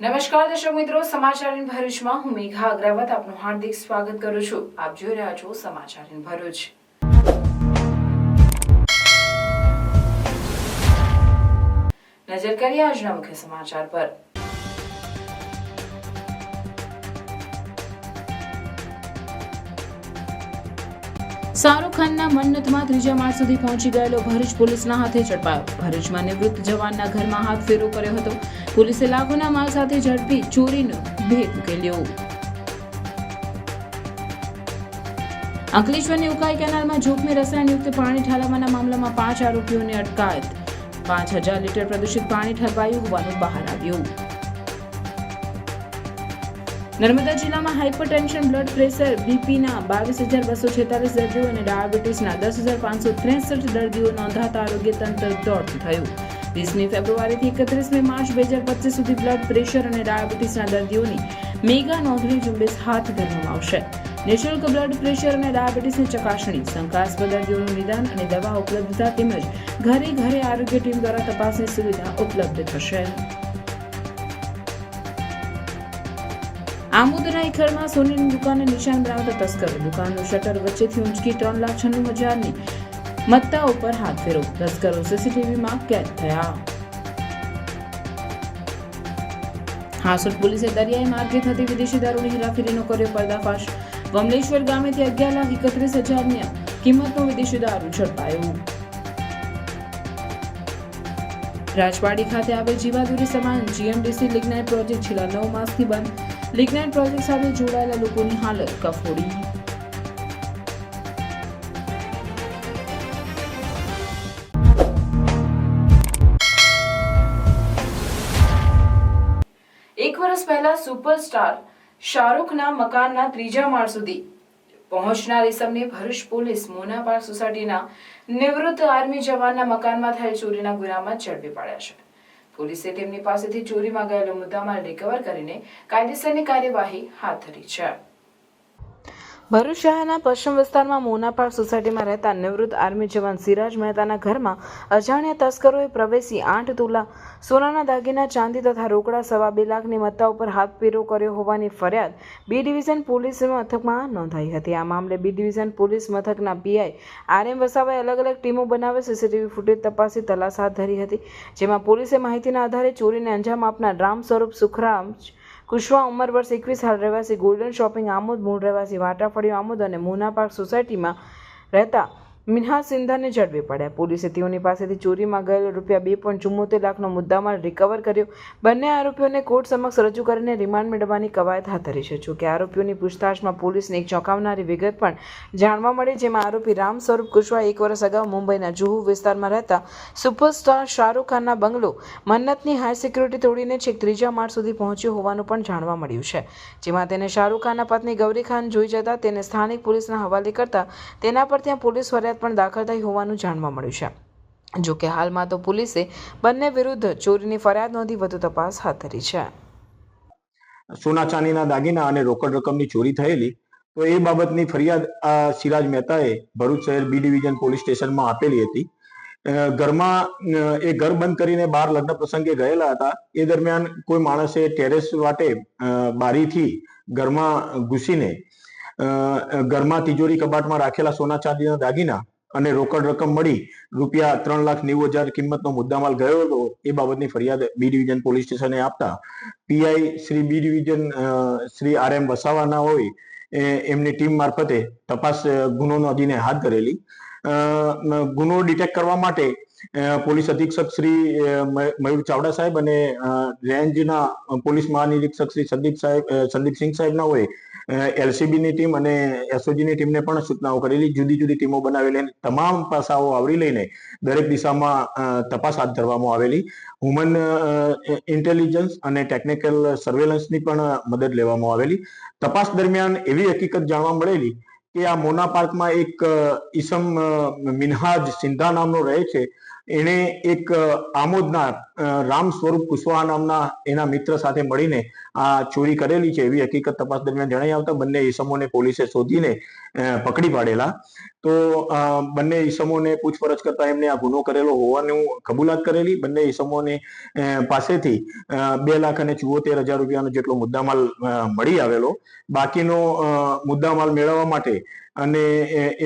નમસ્કાર દર્શક મિત્રો, સમાચાર ઇન ભરૂચમાં હું મેઘા અગ્રવાલ આપનું હાર્દિક સ્વાગત કરું છું. આપ જોઈ રહ્યા છો સમાચાર ઇન ભરૂચ. નજર કરીએ આજના મુખ્ય સમાચાર પર. શાહરૂખ ખાનના મન્નતમાં ત્રીજા માળ સુધી પહોંચી ગયેલો ભરૂચ પોલીસના હાથે ઝડપાયો. ભરૂચમાં નિવૃત્ત જવાનના ઘરમાં હાથ ફેરો કર્યો હતો. પોલીસે લાખોના માલ સાથે ઝડપી ચોરીનો ભેદ ઉકેલ્યો. અંકલેશ્વરની ઉકાઈ કેનાલમાં જોખમી રસાયણયુક્ત પાણી ઠાલવવાના મામલામાં 5 આરોપીઓની અટકાયત. 5000 લીટર પ્રદૂષિત પાણી ઠલવાયું હોવાનું બહાર આવ્યું. નર્મદા જિલ્લામાં હાઇપરટેન્શન, બ્લડ પ્રેશર, બીપીના 22,246 દર્દીઓ અને ડાયાબિટીસના 10,563 દર્દીઓ નોંધાતા આરોગ્ય તંત્ર દોડતું થયું. 20મી ફેબ્રુઆરીથી 31મી માર્ચ 2025 સુધી બ્લડ પ્રેશર અને ડાયાબિટીસના દર્દીઓની મેગા નોંધણી ઝુંબેશ હાથ ધરવામાં આવશે. નિઃશુલ્ક બ્લડ પ્રેશર અને ડાયાબિટીસની ચકાસણી, શંકાસ્પદ દર્દીઓનું નિદાન અને દવા ઉપલબ્ધતા તેમજ ઘરે ઘરે આરોગ્ય ટીમ દ્વારા તપાસની સુવિધા ઉપલબ્ધ થશે. આમોદના ઇખરમાં સોનીની દુકાને નિશાન બનાવતા તસ્કરો. દુકાનનું શટર વચ્ચેથી ઊંચકી 3,96,000ની મત્તા ઉપર હાથ ફેરો. તસ્કરો સીસીટીવીમાં કેદ થયા. હાંસોટ પોલીસે દરિયાઈ માર્ગે થતી વિદેશી દારૂની હેરાફેરીનો કર્યો પર્દાફાશ. કમલેશ્વર ગામેથી 11,31,000ની કિંમતનો વિદેશી દારૂ ઝડપાયો. રાજવાડી ખાતે આવેલ જીવાદોરી સમાન જીએમડીસી લિગ્નાઇટ પ્રોજેક્ટ છેલ્લા 9 માસથી બંધ. લિગ્નાઇટ પ્રોજેક્ટ સાથે જોડાયેલા લોકોની હાલત કફોડી. એક વર્ષ પહેલા સુપરસ્ટાર શાહરૂખના મકાનના ત્રીજા માળ સુધી પહોંચનાર ઇસમને ભરૂચ પોલીસ મોના પાર્ક સોસાયટીના નિવૃત્ત આર્મી જવાનના મકાનમાં થયેલ ચોરીના ગુનામાં ઝડપી પાડ્યા છે. પોલીસે તેમની પાસેથી ચોરીમાં ગયેલો મુદ્દામાલ રિકવર કરીને કાયદેસરની કાર્યવાહી હાથ ધરી છે. ભરૂચ શહેરના પશ્ચિમ વિસ્તારમાં મોનાપાડ સોસાયટીમાં રહેતા નિવૃત્ત આર્મી જવાન સિરાજ મહેતાના ઘરમાં અજાણ્યા તસ્કરોએ પ્રવેશી 8 તોલા સોનાના દાગીના, ચાંદી તથા રોકડા 2.25 લાખની મત્તા ઉપર હાથફેરો કર્યો હોવાની ફરિયાદ બી ડિવિઝન પોલીસ મથકમાં નોંધાઈ હતી. આ મામલે બી ડિવિઝન પોલીસ મથકના પીઆઈ RM વસાવાએ અલગ અલગ ટીમો બનાવી સીસીટીવી ફૂટેજ તપાસી તલાશ હાથ ધરી હતી. જેમાં પોલીસે માહિતીના આધારે ચોરીને અંજામ આપનાર રામ સ્વરૂપ સુખરામ કુશવા, ઉંમર વર્ષ 21, હાલ રહેવાસી ગોલ્ડન શોપિંગ આમોદ, મૂળ રહેવાસી વાટાફળિયો આમોદ અને મોના પાર્ક સોસાયટીમાં રહેતા મિનહાજ સિંધાને ઝડપી પડ્યા. પોલીસે તેઓની પાસેથી ચોરીમાં ગયેલો ₹2.74 લાખનો મુદ્દામાલ રિકવર કર્યો. બંને આરોપીઓને કોર્ટ સમક્ષ રજૂ કરીને રિમાન્ડ મેળવવાની કવાયત હાથ ધરી છે. જોકે આરોપીઓની પૂછતાછમાં પોલીસને એક ચોંકાવનારી વિગત પણ જાણવા મળી, જેમાં આરોપી રામ સ્વરૂપ કુશવા 1 વર્ષ અગાઉ મુંબઈના જુહુ વિસ્તારમાં રહેતા સુપરસ્ટાર શાહરૂખ ખાનના બંગલો મન્નતની હાઈ સિક્યુરિટી તોડીને છેક ત્રીજા માળ સુધી પહોંચ્યો હોવાનું પણ જાણવા મળ્યું છે. જેમાં તેને શાહરૂખ ખાનના પત્ની ગૌરી ખાન જોઈ જતા તેને સ્થાનિક પોલીસના હવાલે કરતા તેના પર ત્યાં પોલીસ ફરિયાદ પણ દાખલ થઈ હોવાનું જાણવા મળ્યું છે. જોકે હાલમાં તો પોલીસે બંને વિરુદ્ધ ચોરીની ફરિયાદ નોંધી વધુ તપાસ હાથ ધરી છે. સોના ચાંદીના દાગીના અને રોકડ રકમની ચોરી થયેલી, તો એ બાબતની ફરિયાદ સિરાજ મહેતાએ ભરૂચ શહેર બી ડિવિઝન પોલીસ સ્ટેશનમાં આપેલી હતી. ઘરમાં એ ઘર બંધ કરીને બહાર લગ્ન પ્રસંગે ગયેલા હતા. એ દરમિયાન કોઈ માણસે ટેરેસ વાટે બારીથી ઘરમાં ઘૂસીને ઘરમાં તિજોરી કબાટમાં રાખેલા સોના ચાંદીના દાગીના અને રોકડ રકમ મળી ₹3,90,000 કિંમતનો મુદ્દામાલ ગયો હતો. એ બાબતની ફરિયાદ બી ડિવિઝન પોલીસ સ્ટેશને આપતા PI Shri B division Shri RM વસાવાના હોય એમની ટીમ મારફતે તપાસ ગુનો નોંધીને હાથ ધરેલી. ગુનો ડિટેક્ટ કરવા માટે પોલીસ અધિક્ષક શ્રી મયુર ચાવડા સાહેબ અને રેન્જના પોલીસ મહાનિરીક્ષક શ્રી સંદીપસિંહ સાહેબના હોય LCBની ટીમ અને SOGની ટીમને પણ સૂચનાઓ કરેલી. જુદી જુદી ટીમો બનાવેલી તમામ પાસાઓ આવરી લઈને દરેક દિશામાં તપાસ હાથ ધરવામાં આવેલી. હ્યુમન ઇન્ટેલિજન્સ અને ટેકનિકલ સર્વેલન્સની પણ મદદ લેવામાં આવેલી. તપાસ દરમિયાન એવી હકીકત જાણવા મળેલી કે આ મોના પાર્કમાં એક ઈસમ મિનહાજ સિંધા નામનો રહે છે એણે એક આમોદના રામ સ્વરૂપ કુશવાહા નામના એના મિત્ર સાથે મળીને આ ચોરી કરેલી છે એવી હકીકત તપાસ દરમિયાન જણાઈ આવતા બંને ઈસમોને પોલીસે શોધીને પકડી પાડેલા. તો બંને ઈસમોને પૂછપરછ કરતા એમને આ ગુનો કરેલો હોવાનું કબૂલાત કરેલી. બંને ઈસમોને પાસેથી 2,74,000 રૂપિયાનો જેટલો મુદ્દામાલ મળી આવેલો. બાકીનો મુદ્દામાલ મેળવવા માટે અને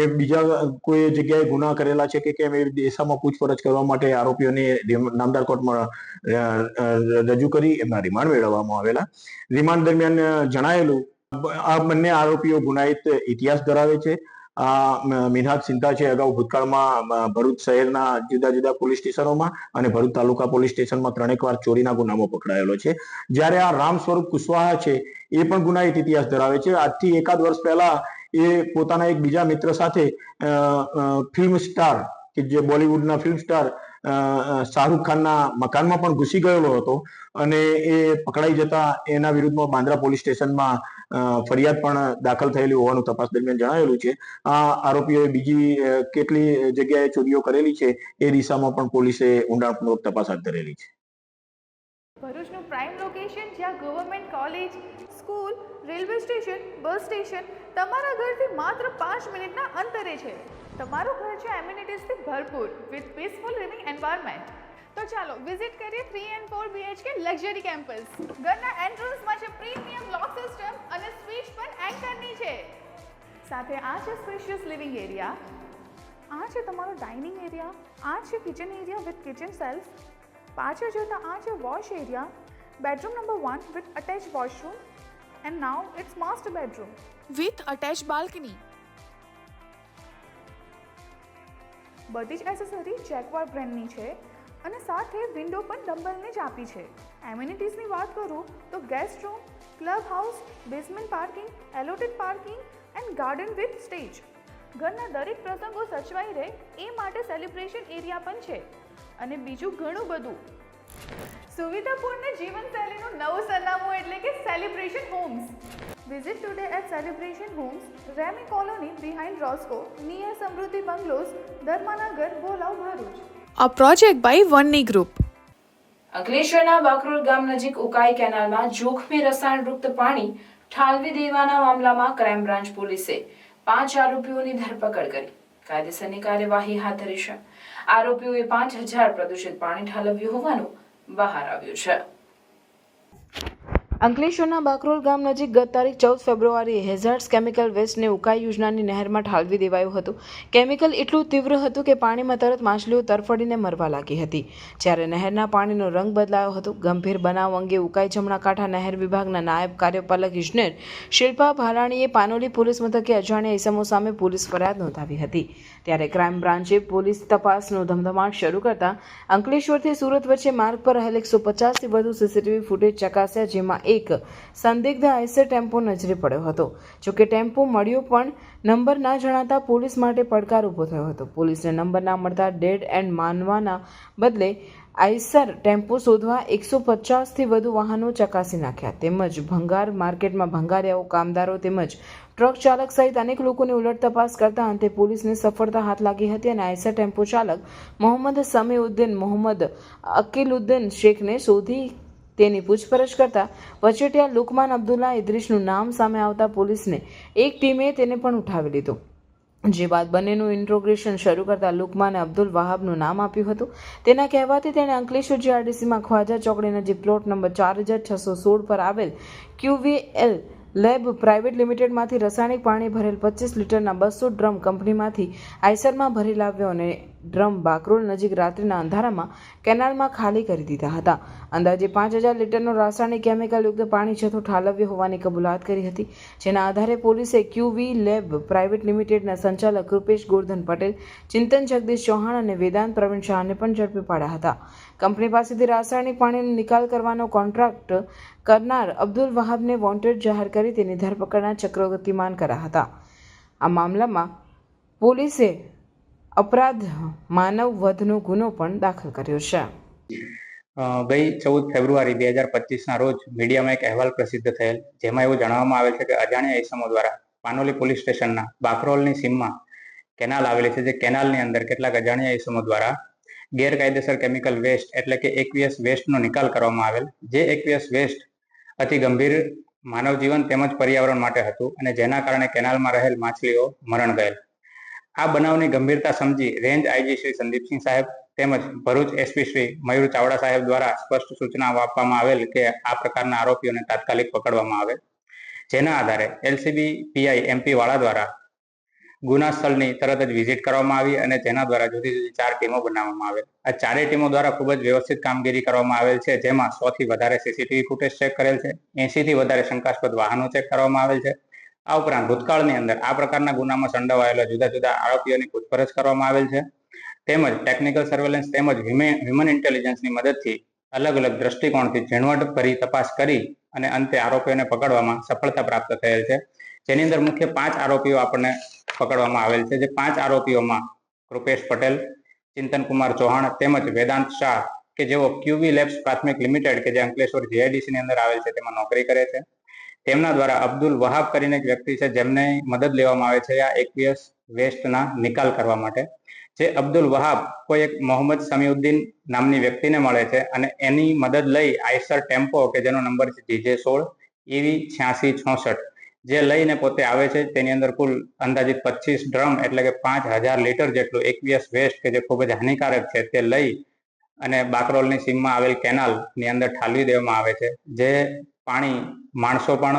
એ બીજા કોઈ જગ્યાએ ગુના કરેલા છે કે કેમ એ દિશામાં પૂછપરછ કરવા માટે આરોપીઓને નામદાર કોર્ટમાં રજૂ કરી એમના રિમાન્ડ મેળવવામાં આવેલા. રિમાન્ડ દરમિયાન જણાયેલું આ બંને આરોપીઓ ગુનાહિત ઇતિહાસ ધરાવે છે. મિનહાજ સિંધા છે અગાઉ ભૂતકાળમાં ભરૂચ શહેરના જુદા જુદા પોલીસ સ્ટેશનોમાં અને ભરૂચ તાલુકા પોલીસ સ્ટેશનમાં 3 વાર ચોરીના ગુનામાં પકડાયેલો છે. જ્યારે આ રામ સ્વરૂપ કુશવાહા છે એ પણ ગુનાહિત ઇતિહાસ ધરાવે છે. આજથી એકાદ વર્ષ પહેલા એ પોતાના એક બીજા મિત્ર સાથે ફિલ્મ સ્ટાર કે જે બોલિવૂડના ફિલ્મ સ્ટાર શાહરૂખ ખાનના મકાનમાં પણ ઘૂસી ગયેલો હતો અને એ પકડાઈ જતા એના વિરુદ્ધમાં બાંદ્રા પોલીસ સ્ટેશનમાં ફરિયાદ પણ દાખલ થયેલી હોવાનું તપાસ દરમિયાન જણાવેલું છે. આ આરોપીઓએ બીજી કેટલી જગ્યાએ ચોરીઓ કરેલી છે એ દિશામાં પણ પોલીસે ઊંડાણપૂર્વક તપાસ હાથ ધરેલી છે. ભરૂચનું પ્રાઇમ લોકેશન જ્યાં government college, school, railway station, bus station તમારા ઘરથી માત્ર 5 મિનિટના અંતરે છે. તમારું ઘર છે એમ્યુનિટીઝથી ભરપૂર વિથ પીસફુલ લિવિંગ એન્વાયરમેન્ટ. તો ચાલો વિઝિટ કરીએ 3 and 4 BHK લક્ઝરી કેમ્પસ. ઘરના એન્ટ્રન્સમાં છે પ્રીમિયમ લોક સિસ્ટમ અને સ્વિચ પણ એન્કરની છે. સાથે આ છે સ્પેશિયસ લિવિંગ એરિયા, આ છે તમારો ડાઇનિંગ એરિયા, આ છે kitchen area with kitchen shelf. પાછળ જતા આ છે wash area, bedroom number 1 with attach washroom and now it's master bedroom with attach balcony. બધી જ એસેસરી જેક્વાર બ્રાન્ડની છે અને સાથે વિન્ડો પણ ડમ્બલને જ આપી છે. એમ્યુનિટીઝની વાત કરું તો guest room, club house, basement parking, allotted parking and garden with stage. ઘરના દરેક પ્રસંગો સચવાઈ રહે એ માટે સેલિબ્રેશન એરિયા પણ છે અને બીજું ઘણું બધું. સુવિધાપૂર્ણ જીવનશૈલીનું નવું સરનામું એટલે કે celebration homes. Visit today at celebration homes, રેમી કોલોની બિહાઇન્ડ રોસ્કો, નિયર સમૃદ્ધિ બંગલોઝ, ધર્માનગર, બોલાવ, Bharuch. A project by Vanni Group. અંકલેશ્વરના બાકરોલ ગામ નજીક ઉકાઈ કેનાલમાં જોખમી રસાયણયુક્ત પાણી ઠાલવી દેવાના મામલામાં ક્રાઇમ બ્રાન્ચ પોલીસે 5 આરોપીઓની ધરપકડ કરી કાયદેસરની કાર્યવાહી હાથ ધરી છે. આરોપીઓએ 5,000 પ્રદૂષિત પાણી ઠાલવ્યું હોવાનું બહાર આવ્યું છે. અંકલેશ્વરના બાકરોલ ગામ નજીક ગત તારીખ 14 ફેબ્રુઆરીએ હેઝાર્ડ્સ કેમિકલ વેસ્ટને ઉકાઈ યોજનાની નહેરમાં ઠાલવી દેવાયું હતું. કેમિકલ એટલું તીવ્ર હતું કે પાણીમાં તરત માછલીઓ તરફડીને મરવા લાગી હતી. જ્યારે નહેરના પાણીનો રંગ બદલાયો હતો. ગંભીર બનાવ અંગે ઉકાઈ જમણા કાંઠા નહેર વિભાગના નાયબ કાર્યપાલક ઇજનેર શિલ્પા ભાલાણીએ પાનોલી પોલીસ મથકે અજાણ્યા ઇસમો સામે પોલીસ ફરિયાદ નોંધાવી હતી. ત્યારે ક્રાઇમ બ્રાન્ચે પોલીસ તપાસનો ધમધમાટ શરૂ કરતા અંકલેશ્વરથી સુરત વચ્ચે માર્ગ પર રહેલ 150થી વધુ સીસીટીવી ફૂટેજ ચકાસ્યા, જેમાં એક સંદિગ્ધ આઈસર ટેમ્પો નજરે પડ્યો હતો. જોકે ટેમ્પો મળ્યો પણ નંબર ના જણાતા પોલીસ માટે પડકાર ઊભો થયો હતો. પોલીસને નંબર ના મળતા ડેડ એન્ડ માનવાના બદલે આઈસર ટેમ્પો શોધવા 150થી વધુ વાહનો ચકાસી નાખ્યા. તેમજ ભંગાર માર્કેટમાં ભંગારિયાઓ, કામદારો તેમજ ટ્રક ચાલક સહિત અનેક લોકોની ઉલટ તપાસ કરતા અંતે પોલીસને સફળતા હાથ લાગી હતી અને આઈસર ટેમ્પો ચાલક મોહમ્મદ સમીઉદ્દીન મોહમ્મદ અકીલુદ્દીન શેખને શોધી તેની પૂછપરછ કરતા વચેટિયા લુકમાન અબ્દુલ્લા ઇદ્રીસનું નામ સામે આવતા પોલીસને એક ટીમે તેને પણ ઉઠાવી લીધો. જે બાદ બંનેનું ઇન્ટ્રોગેશન શરૂ કરતા લુકમાને અબ્દુલ વહાબનું નામ આપ્યું હતું. તેના કહેવાથી તેણે અંકલેશ્વર જીઆરડીસીમાં ખ્વાજા ચોકડી નજીક પ્લોટ નંબર 4616 પર આવેલ QVL લેબ પ્રાઇવેટ લિમિટેડમાંથી રાસાયણિક પાણી ભરેલ 25 લીટરના 200 ડ્રમ કંપનીમાંથી આઈસરમાં ભરી લાવ્યો અને ડ્રમ બાકરોલ નજીક રાત્રિના અંધારામાં કેનાલમાં ખાલી કરી દીધા હતા. અંદાજે 5,000 લીટરનો રાસાયણિક કેમિકલયુક્ત પાણી જથ્થો ઠાલવ્યો હોવાની કબૂલાત કરી હતી. જેના આધારે પોલીસે QV લેબ પ્રાઇવેટ લિમિટેડના સંચાલક રૂપેશ ગોરધન પટેલ, ચિંતન જગદીશ ચૌહાણ અને વેદાંત પ્રવીણ શાહને પણ ઝડપી પાડ્યા હતા. કંપની પાસેથી રાસાયણિક પાણીનો નિકાલ કરવાનો કોન્ટ્રાક્ટ કરનાર અબ્દુલ વહાબને વોન્ટેડ જાહેર કરી તેની ધરપકડના ચક્રો ગતિમાન કર્યા હતા. આ મામલામાં પોલીસે અપરાધ માનવ વધનો ગુનો પણ દાખલ કર્યો છે. ગઈ 14 ફેબ્રુઆરી 2025ના રોજ મીડિયામાં એક અહેવાલ પ્રસિદ્ધ થયેલ, જેમાં એવું જણાવવામાં આવેલ છે કે અજાણ્યા ઇસમો દ્વારા પાનોલી પોલીસ સ્ટેશનના બાકરોલની સીમમાં કેનાલ આવેલી છે. જે કેનાલની અંદર કેટલાક અજાણ્યા ઇસમો દ્વારા ગેરકાયદેસર કેમિકલ વેસ્ટ એટલે કે એકવીએસ વેસ્ટનો નિકાલ કરવામાં આવેલ, જે એકવીએસ વેસ્ટ અતિ ગંભીર માનવ જીવન તેમજ પર્યાવરણ માટે હતું અને જેના કારણે કેનાલમાં રહેલ માછલીઓ મરણ ગયેલ. આ બનાવની ગંભીરતા સમજી રેન્જ આઈજી શ્રી સંદીપસિંહ સાહેબ તેમજ ભરૂચ એસપી શ્રી મયુર ચાવડા સાહેબ દ્વારા સ્પષ્ટ સૂચના આપવામાં આવેલ કે આ પ્રકારના આરોપીઓને તાત્કાલિક પકડવામાં આવે. જેના આધારે એલસીબી પીઆઈ એમપી વાળા દ્વારા ગુના સ્થળની તરત જ વિઝિટ કરવામાં આવી અને જેના દ્વારા જુદી જુદી 4 ટીમો બનાવવામાં આવેલ. આ 4 ટીમો દ્વારા ખૂબ જ વ્યવસ્થિત કામગીરી કરવામાં આવેલ છે, જેમાં 100 થી વધારે સીસીટીવી ફૂટેજ ચેક કરેલ છે, 80 થી વધારે શંકાસ્પદ વાહનો ચેક કરવામાં આવેલ છે. આ ઉપરાંત ભૂતકાળની અંદર આ પ્રકારના ગુનામાં સંડોવાયેલા જુદા જુદા આરોપીઓની પૂછપરછ કરવામાં આવેલ છે, તેમજ ટેકનિકલ સર્વેલન્સ તેમજ હ્યુમન ઇન્ટેલિજન્સની મદદથી અલગ અલગ દ્રષ્ટિકોણથી ઝીણવટભરી તપાસ કરી અને અંતે આરોપીઓને પકડવામાં સફળતા પ્રાપ્ત થયેલ છે. જેની અંદર મુખ્ય 5 આરોપીઓ આપણને પકડવામાં આવેલ છે, જે 5 આરોપીઓમાં કૃપેશ પટેલ, ચિંતન કુમાર ચૌહાણ તેમજ વેદાંત શાહ કે જેઓ ક્યુવી લેબ્સ પ્રાથમિક લિમિટેડ કે જે અંકલેશ્વર જીઆઈડીસી ની અંદર આવેલ છે તેમાં નોકરી કરે છે. તેમના દ્વારા અબ્દુલ વહાબ કરીને એક વ્યક્તિ છે જેમને મદદ લેવામાં આવે છે આ એકવીએસ વેસ્ટના નિકાલ કરવા માટે. જે અબ્દુલ વહાબ કોઈ એક મોહમ્મદ સમીઉદ્દીન નામની વ્યક્તિને મળે છે અને એની મદદ લઈ આઈસર ટેમ્પો કે જેનો નંબર છે DJ16 EV8666 જે લઈને પોતે આવે છે. તેની અંદર કુલ અંદાજિત 25 ડ્રમ એટલે કે 5000 લીટર જેટલું એકવીએસ વેસ્ટ કે જે ખૂબ જ હાનિકારક છે તે લઈ અને બાકરોલની સીમમાં આવેલ કેનાલ ની અંદર ઠાલવી દેવામાં આવે છે. જે પાણી માણસો પણ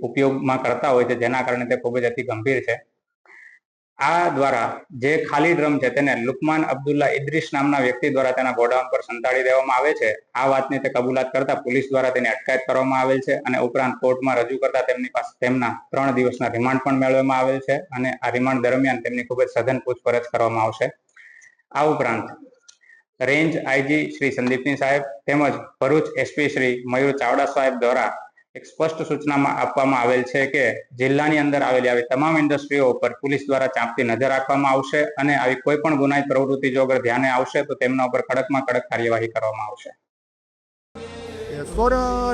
ઉપયોગમાં કરતા હોય છે, જેના કારણે તે ખૂબ જ અતિ ગંભીર છે. આ દ્વારા જે ખાલી ડ્રમ છે તેને લુકમાન અબ્દુલ્લા ઇદ્રીસ નામના વ્યક્તિ દ્વારા તેના ગોડાઉન પર સંતાડી દેવામાં આવે છે. આ વાતની તે કબૂલાત કરતા પોલીસ દ્વારા તેની અટકાયત કરવામાં આવેલ છે અને ઉપરાંત કોર્ટમાં રજૂ કરતા તેમની પાસે તેમના 3 દિવસના રિમાન્ડ પણ મેળવવામાં આવેલ છે અને આ રિમાન્ડ દરમિયાન તેમની ખૂબ જ સઘન પૂછપરછ કરવામાં આવશે. આ ઉપરાંત રેન્જ આઈજી શ્રી સંદીપસિંહ સાહેબ તેમજ ભરૂચ એસપી શ્રી મયુર ચાવડા સાહેબ દ્વારા એક સ્પષ્ટ સૂચનામાં આપવામાં આવેલ છે કે જિલ્લાની અંદર આવેલી આવી તમામ ઇન્ડસ્ટ્રીઓ ઉપર પોલીસ દ્વારા ચાંપતી નજર રાખવામાં આવશે અને આવી કોઈ પણ ગુનાહિત પ્રવૃત્તિ જો અગર ધ્યાને આવશે તો તેમના ઉપર કડકમાં કડક કાર્યવાહી કરવામાં આવશે. સ્વર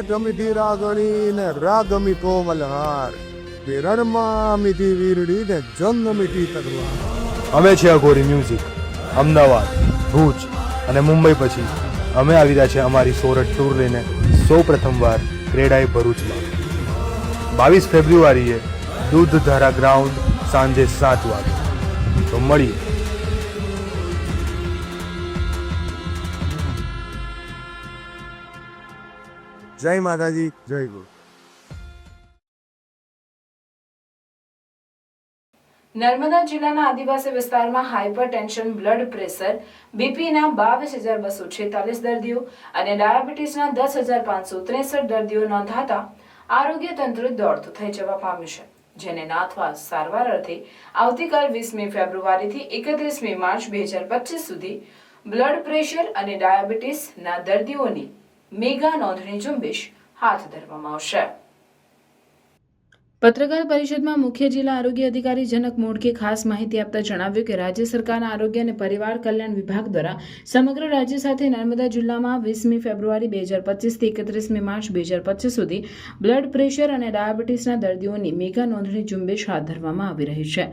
ગમિતી રાગણી ને રાગમી કોમલહાર રણમાં મિતી વીરડી ને જંગમિતી તલવાર. અમે છે અઘોરી મ્યુઝિક. અમદાવાદ, ભુજ અને મુંબઈ પછી અમે આવી રહ્યા છે અમારી સોરઠ ટૂર લઈને સૌ પ્રથમવાર ક્રેડાઈ ભરૂચમાં. 22 ફેબ્રુઆરીએ દૂધધારા ગ્રાઉન્ડ સાંજે 7 વાગે. તો મળીએ. જય માતાજી, જય ગુરુ. નર્મદા જિલ્લાના આદિવાસી વિસ્તારમાં હાઇપરટેન્શન, બ્લડ પ્રેશર, બીપીના 22,246 દર્દીઓ અને ડાયાબિટીસના 10,563 દર્દીઓ નોંધાતા આરોગ્ય તંત્ર દોડતું થઈ જવા પામ્યું છે, જેને નાથવા સારવાર અર્થે આવતીકાલ 20મી ફેબ્રુઆરીથી 31મી માર્ચ 2025 સુધી બ્લડ પ્રેશર અને ડાયાબિટીસના દર્દીઓની મેગા નોંધણી ઝુંબેશ હાથ ધરવામાં આવશે. પત્રકાર પરિષદમાં મુખ્ય જિલ્લા આરોગ્ય અધિકારી જનક મોડકે ખાસ માહિતી આપતા જણાવ્યું કે રાજ્ય સરકારના આરોગ્ય અને પરિવાર કલ્યાણ વિભાગ દ્વારા સમગ્ર રાજ્ય સાથે નર્મદા જિલ્લામાં 20મી ફેબ્રુઆરી 2025થી 31મી માર્ચ 2025 સુધી બ્લડ પ્રેશર અને ડાયાબિટીસના દર્દીઓની મેગા નોંધણી ઝુંબેશ હાથ ધરવામાં આવી રહી છે.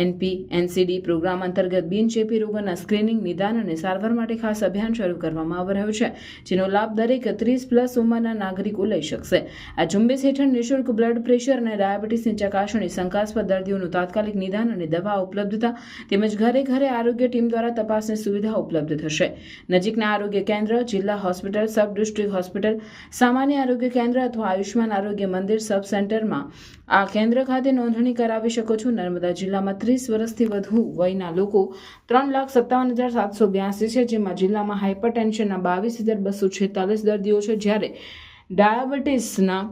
NP-NCD પ્રોગ્રામ અંતર્ગત બિનચેપી રોગોના સ્ક્રીનિંગ, નિદાન અને સારવાર માટે ખાસ અભિયાન શરૂ કરવામાં આવી રહ્યું છે, જેનો લાભ દરેક 30+ ઉંમરના નાગરિકો લઈ શકશે. આ ઝુંબેશ હેઠળ નિઃશુલ્ક બ્લડ પ્રેશર અને ડાયાબિટીસની ચકાસણી, શંકાસ્પદ દર્દીઓનું તાત્કાલિક નિદાન અને દવા ઉપલબ્ધતા તેમજ ઘરે ઘરે આરોગ્ય ટીમ દ્વારા તપાસની સુવિધા ઉપલબ્ધ થશે. નજીકના આરોગ્ય કેન્દ્ર, જિલ્લા હોસ્પિટલ, સબ ડિસ્ટ્રિક્ટ હોસ્પિટલ, સામાન્ય આરોગ્ય કેન્દ્ર અથવા આયુષ્માન આરોગ્ય મંદિર સબ સેન્ટરમાં આ કેન્દ્ર ખાતે નોંધણી કરાવી શકો છો. નર્મદા જિલ્લામાં 30 વર્ષથી વધુ વયના લોકો 3,57,782 છે, જેમાં જિલ્લામાં હાઇપરટેન્શનના 22,246 દર્દીઓ છે, જ્યારે ડાયાબિટીસના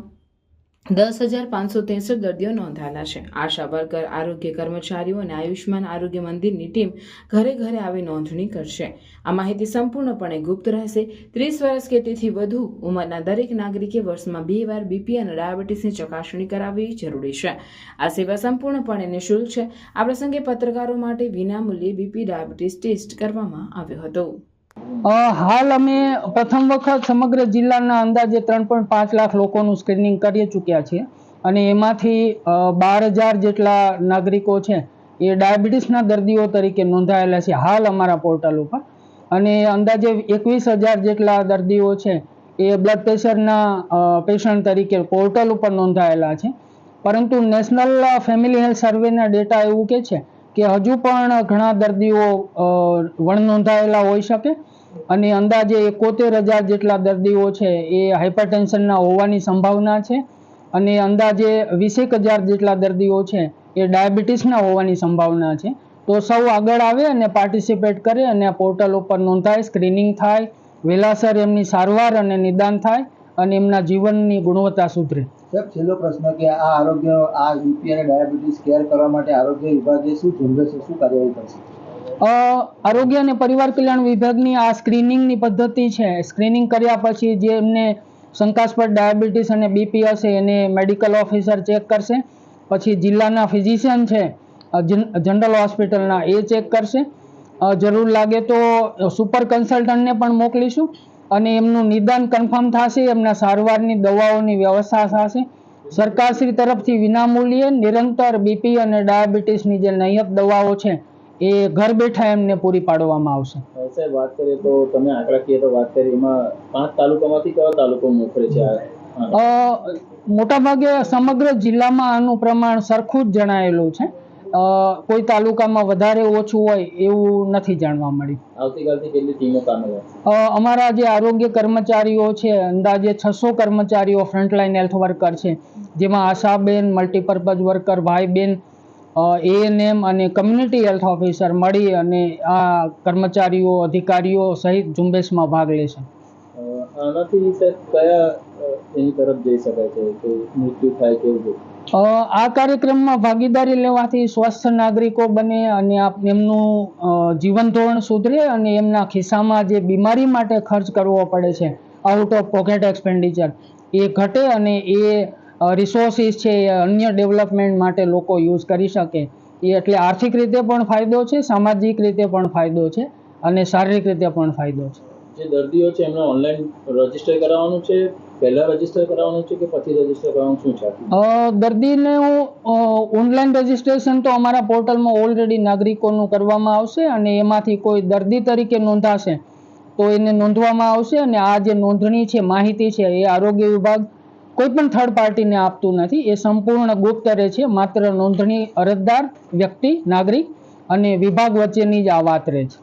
10,563 દર્દીઓ નોંધાયેલા છે. આશા વર્કર, આરોગ્ય કર્મચારીઓ અને આયુષ્માન આરોગ્ય મંદિરની ટીમ ઘરે ઘરે આવી નોંધણી કરશે. આ માહિતી સંપૂર્ણપણે ગુપ્ત રહેશે. 30 વર્ષ કે તેથી વધુ ઉંમરના દરેક નાગરિકે વર્ષમાં 2 વાર બીપી અને ડાયાબિટીસની ચકાસણી કરાવવી જરૂરી છે. આ સેવા સંપૂર્ણપણે નિઃશુલ્ક છે. આ પ્રસંગે પત્રકારો માટે વિનામૂલ્યે બીપી ડાયાબિટીસ ટેસ્ટ કરવામાં આવ્યો હતો. હાલ અમે પ્રથમ વખત સમગ્ર જિલ્લાના અંદાજે 3.5 લાખ લોકોનું સ્ક્રીનિંગ કરી ચૂક્યા છીએ અને એમાંથી 12,000 જેટલા નાગરિકો છે એ ડાયાબિટીસના દર્દીઓ તરીકે નોંધાયેલા છે હાલ અમારા પોર્ટલ ઉપર. અને અંદાજે 21,000 જેટલા દર્દીઓ છે એ બ્લડ પ્રેશરના પેશન્ટ તરીકે પોર્ટલ ઉપર નોંધાયેલા છે. પરંતુ નેશનલ ફેમિલી હેલ્થ સર્વેના ડેટા એવું કહે છે કે હજુ પણ ઘણા દર્દીઓ વણનોંધાયેલા હોઈ શકે અને અંદાજે 71,000 જેટલા દર્દીઓ છે એ હાઇપરટેન્શનના હોવાની સંભાવના છે અને અંદાજે 20,000 જેટલા દર્દીઓ છે એ ડાયાબિટીસના હોવાની સંભાવના છે. તો સૌ આગળ આવે અને પાર્ટિસિપેટ કરે અને આ પોર્ટલ ઉપર નોંધાય, સ્ક્રીનિંગ થાય, વહેલાસર એમની સારવાર અને નિદાન થાય અને એમના જીવનની ગુણવત્તા સુધરે. સાહેબ, છેલ્લો પ્રશ્ન કે આ આરોગ્ય યુપી અને ડાયાબિટીસ કેર કરવા માટે આરોગ્ય વિભાગે શું ઝુંબેશ શું કાર્યવાહી કરશે? આરોગ્ય અને પરિવાર કલ્યાણ વિભાગની આ સ્ક્રીનિંગની પદ્ધતિ છે. સ્ક્રીનિંગ કર્યા પછી જે એમને શંકાસ્પદ ડાયાબિટીસ અને બીપી હશે એને મેડિકલ ઓફિસર ચેક કરશે. પછી જિલ્લાના ફિઝિશિયન છે જનરલ હોસ્પિટલના એ ચેક કરશે. જરૂર લાગે તો સુપર કન્સલ્ટન્ટને પણ મોકલીશું અને એમનું નિદાન કન્ફર્મ થશે, એમના સારવારની દવાઓની વ્યવસ્થા થશે. સરકારશ્રી તરફથી વિનામૂલ્યે નિરંતર બીપી અને ડાયાબિટીસની જે નિયત દવાઓ છે એ ઘર બેઠા એમને પૂરી પાડવામાં આવશે. સાહેબ, વાત કરીએ તો તમે આંકડાકીય તો વાત કરી, એમાં 5 તાલુકામાંથી કયો તાલુકો મોખરે છે? મોટાભાગે સમગ્ર જિલ્લામાં આનું પ્રમાણ સરખું જ જણાયેલું છે. કોઈ તાલુકામાં વધારે ઓછું હોય એવું નથી જાણવા મળ્યું. આવતીકાલથી કેટલી ટીમો કામે લાગશે? અમારા જે આરોગ્ય કર્મચારીઓ છે અંદાજે 600 કર્મચારીઓ ફ્રન્ટલાઈન હેલ્થ વર્કર છે, જેમાં આશાબેન, મલ્ટીપર્પઝ વર્કર, ભાઈબેન, ANM અને કમ્યુનિટી હેલ્થ ઓફિસર મળી અને આ કર્મચારીઓ, અધિકારીઓ સહિત ઝુંબેશમાં ભાગ લેશે. આનાથી સાહેબ કયા એની તરફ જઈ શકાય છે કે મૃત્યુ થાય કેવું? આ કાર્યક્રમમાં ભાગીદારી લેવાથી સ્વસ્થ નાગરિકો બને અને એમનું જીવન ધોરણ સુધરે અને એમના ખિસ્સામાં જે બીમારી માટે ખર્ચ કરવો પડે છે, આઉટ ઓફ પોકેટ એક્સપેન્ડિચર, એ ઘટે અને એ રિસોર્સિસ છે એ અન્ય ડેવલપમેન્ટ માટે લોકો યુઝ કરી શકે. એ એટલે આર્થિક રીતે પણ ફાયદો છે, સામાજિક રીતે પણ ફાયદો છે અને શારીરિક રીતે પણ ફાયદો છે. જે દર્દીઓ છે એમને ઓનલાઈન રજીસ્ટર કરાવવાનું છે, પહેલા રજીસ્ટર કરાવવાનું છે કે પછી રજીસ્ટર કરવાનું, શું છે? દર્દીને ઓનલાઈન રજીસ્ટ્રેશન તો અમારા પોર્ટલમાં ઓલરેડી નાગરિકોનું કરવામાં આવશે અને એમાંથી કોઈ દર્દી તરીકે નોંધાશે તો એને નોંધવામાં આવશે અને આ જે નોંધણી છે, માહિતી છે, એ આરોગ્ય વિભાગ કોઈ પણ થર્ડ પાર્ટીને આપતું નથી. એ સંપૂર્ણ ગુપ્ત રહે છે. માત્ર નોંધણી અરજદાર વ્યક્તિ, નાગરિક અને વિભાગ વચ્ચેની જ આ વાત રહે છે.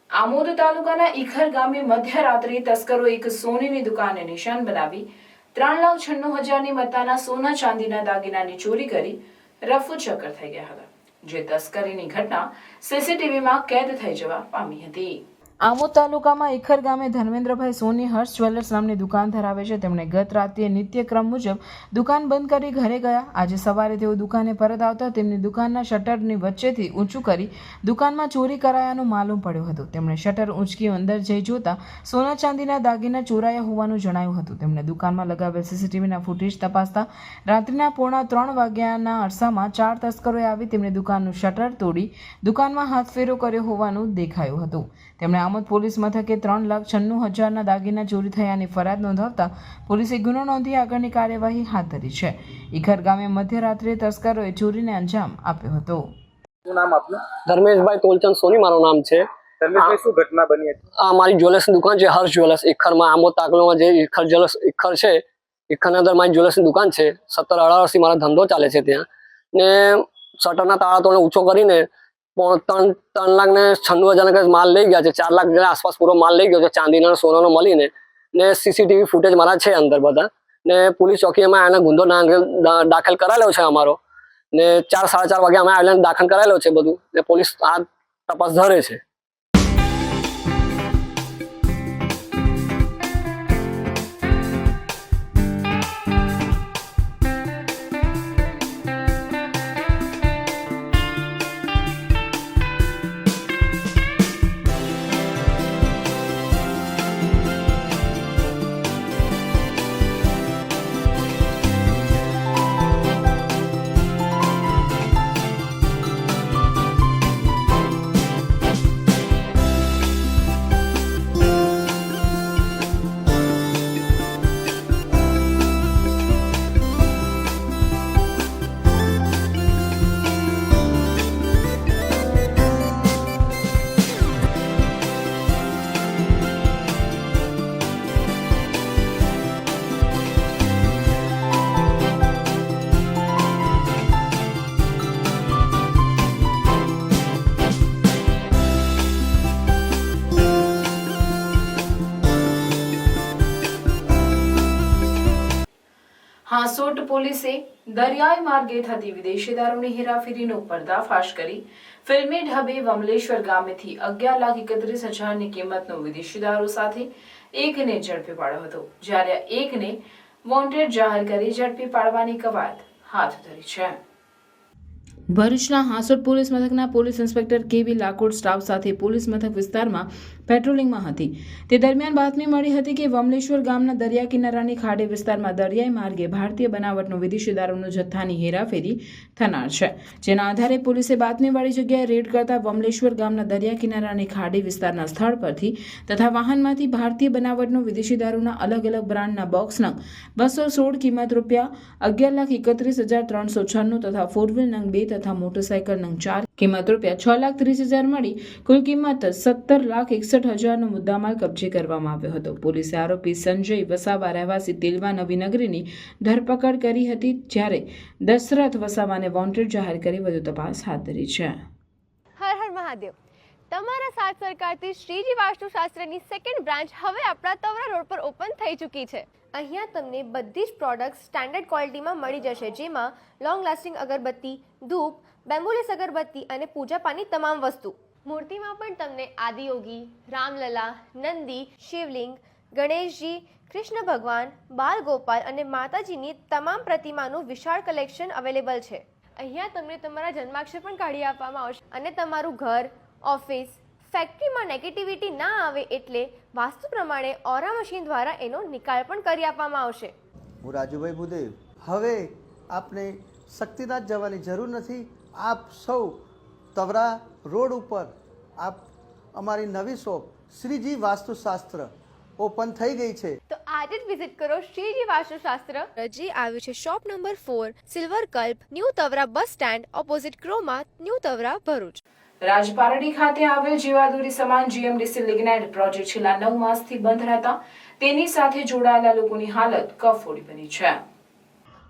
આમોદ તાલુકાના ઈખર ગામે મધ્યરાત્રિ તસ્કરો એક સોનીની દુકાનને નિશાન બનાવી 3,96,000ની મત્તાના સોના ચાંદીના દાગીનાની ચોરી કરી રફુચક્કર થઈ ગયા હતા. જે તસ્કરીની ઘટના સીસીટીવીમાં કેદ થઈ જવા પામી હતી. આમોદ તાલુકામાં ઈખર ગામે ધર્મેન્દ્રભાઈ સોની હર્ષ જ્વેલર્સ નામની દુકાન ધરાવે છે. તેમણે ગત રાત્રે નિત્યક્રમ મુજબ દુકાન બંધ કરી ઘરે ગયા. આજે સવારે તેઓ દુકાને પરત આવતા તેમની દુકાનના શટરની વચ્ચેથી ઊંચું કરી દુકાનમાં ચોરી કરાયાનું માલુમ પડ્યું હતું. તેમણે શટર ઊંચકી અંદર જઈ જોતા સોના ચાંદીના દાગીના ચોરાયા હોવાનું જણાયું હતું. તેમણે દુકાનમાં લગાવેલ સીસીટીવીના ફૂટેજ તપાસતા રાત્રિના 2:45 વાગ્યાના અરસામાં 4 તસ્કરોએ આવી તેમની દુકાનનું શટર તોડી દુકાનમાં હાથફેરો કર્યો હોવાનું દેખાયું હતું. તેમણે આમોદ પોલીસ મથકે 3,96,000ના દાગીના ચોરી થયાની ફરિયાદ નોંધાવતા પોલીસે ગુનો નોંધી આગળની કાર્યવાહી હાથ ધરી છે. ઈખર ગામે મધ્યરાત્રે તસ્કરોએ ચોરીને અંજામ આપ્યો હતો. શું નામ આપનું? ધર્મેશભાઈ તોલચંદ સોની મારું નામ છે. ધર્મેશભાઈ, શું ઘટના બની હતી? આ મારી જ્વેલર્સની દુકાન છે, હર્ષ જ્વેલર્સ ઈખરમાં. આમોદ તાલુકામાં જે ઈખર જ્વેલર્સ ઈખર છે, ઈખરની અંદર મારી જ્વેલર્સની દુકાન છે. 17-18 વર્ષથી મારો ધંધો ચાલે છે ત્યાં. ને શટરના તાળા તોડને ઊંચો કરીને 3,96,000 માલ લઈ ગયા છે. 4 લાખ આસપાસ પૂરો માલ લઈ ગયો છે, ચાંદીનો સોનાનો મળીને. ને સીસીટીવી ફૂટેજ મારા છે અંદર બધા. ને પોલીસ ચોકીમાં આને ગુંદો દાખલ કરાયેલો છે અમારો, ને 4 સાડા 4 વાગે અમે આવીને દાખલ કરાયેલો છે બધું, ને પોલીસ આ તપાસ ધરે છે. હાંસોટ પોલીસે દરિયાઈ માર્ગે થતી વિદેશી દારૂની હેરાફેરીનો પર્દાફાશ કરી ફિલ્મી ઢબે વમલેશ્વર ગામેથી 11,31,000ની કિંમતનો વિદેશી દારૂ સાથે એકને ઝડપી પાડ્યો હતો, જ્યારે એકને વોન્ટેડ જાહેર કરી ઝડપી પાડવાની કવાયત હાથ ધરી છે. ભરૂચના હાંસોટ પોલીસ મથકના પોલીસ ઇન્સ્પેક્ટર કેવી લાકોડ સ્ટાફ સાથે પોલીસ મથક વિસ્તારમાં પેટ્રોલિંગમાં હતી. તે દરમિયાન બાતમી મળી હતી કે વમલેશ્વર ગામના દરિયા કિનારાની ખાડી વિસ્તારમાં દરિયાઈ માર્ગે ભારતીય બનાવટનો વિદેશી દારૂનો જથ્થાની હેરાફેરી થનાર છે, જેના આધારે પોલીસે બાતમીવાળી જગ્યાએ રેડ કરતા વમલેશ્વર ગામના દરિયા કિનારાની ખાડી વિસ્તારના સ્થળ પરથી તથા વાહનમાંથી ભારતીય બનાવટનો વિદેશી દારૂના અલગ અલગ બ્રાન્ડના બોક્સ નંગ 216 કિંમત ₹11,31,396 તથા 4 વ્હીલ નંગ 2 તથા મોટરસાયકલ નંગ 4 કિંમત ₹6,30,000 મળી કુલ કિંમત 17,61,000નો મુદ્દામાલ કબજે કરવામાં આવ્યો હતો. પોલીસે આરોપી સંજય વસાવા રહેવાસી તેલવા નવીનગરીની ધરપકડ કરી હતી, જ્યારે દશરથ વસાવાને વોન્ટેડ જાહેર કરી વધુ તપાસ હાથ ધરી છે. હર હર મહાદેવ. તમારા સાથ સરકારથી શ્રીજી વાસ્તુશાસ્ત્રની સેકન્ડ બ્રાન્ચ હવે આપણા તવરા રોડ પર ઓપન થઈ ચૂકી છે. અહીંયા તમને બધી જ પ્રોડક્ટ્સ સ્ટાન્ડર્ડ ક્વોલિટીમાં મળી જશે, જેમાં લોંગ લાસ્ટિંગ અગરબત્તી, ધૂપ, બેમ્બુલેસ અગરબત્તી અને પૂજાપાની તમામ વસ્તુ. મૂર્તિમાં પણ તમને આદિયોગી, રામલલા, નંદી, શિવલિંગ, ગણેશજી, કૃષ્ણ ભગવાન, બાલ ગોપાલ અને માતાજીની તમામ પ્રતિમાનું વિશાળ કલેક્શન અવેલેબલ છે. અહીંયા તમને તમારા જન્માક્ષર પણ કાઢી આપવામાં આવશે અને તમારું ઘર, ઓફિસ, ફેક્ટરીમાં નેગેટિવિટી ના આવે એટલે વાસ્તુ પ્રમાણે ઓરા મશીન દ્વારા એનો નિકાલ પણ કરી આપવામાં આવશે. હું રાજુભાઈ ભુદેવ. હવે આપને શક્તિનાથ જવાની જરૂર નથી. આપ સૌ તવરા રોડ ઉપર આપ અમારી નવી શોપ શ્રીજી વાસ્તુશાસ્ત્ર ઓપન થઈ ગઈ છે, તો આજે જ વિઝિટ કરો શ્રીજી વાસ્તુશાસ્ત્ર, જે આવ્યું છે શોપ નંબર 4, સિલ્વર કલ્પ, new Tavra bus stand opposite Croma, new Tavra, Bharuch. Rajpardi ખાતે આવેલ જીવાદોરી સમાન જીએમડીસી લિગ્નાઇટ પ્રોજેક્ટ છેલ્લા 9 માસથી બંધ રહેતા તેની સાથે જોડાયેલા લોકોની હાલત કફોડી બની છે.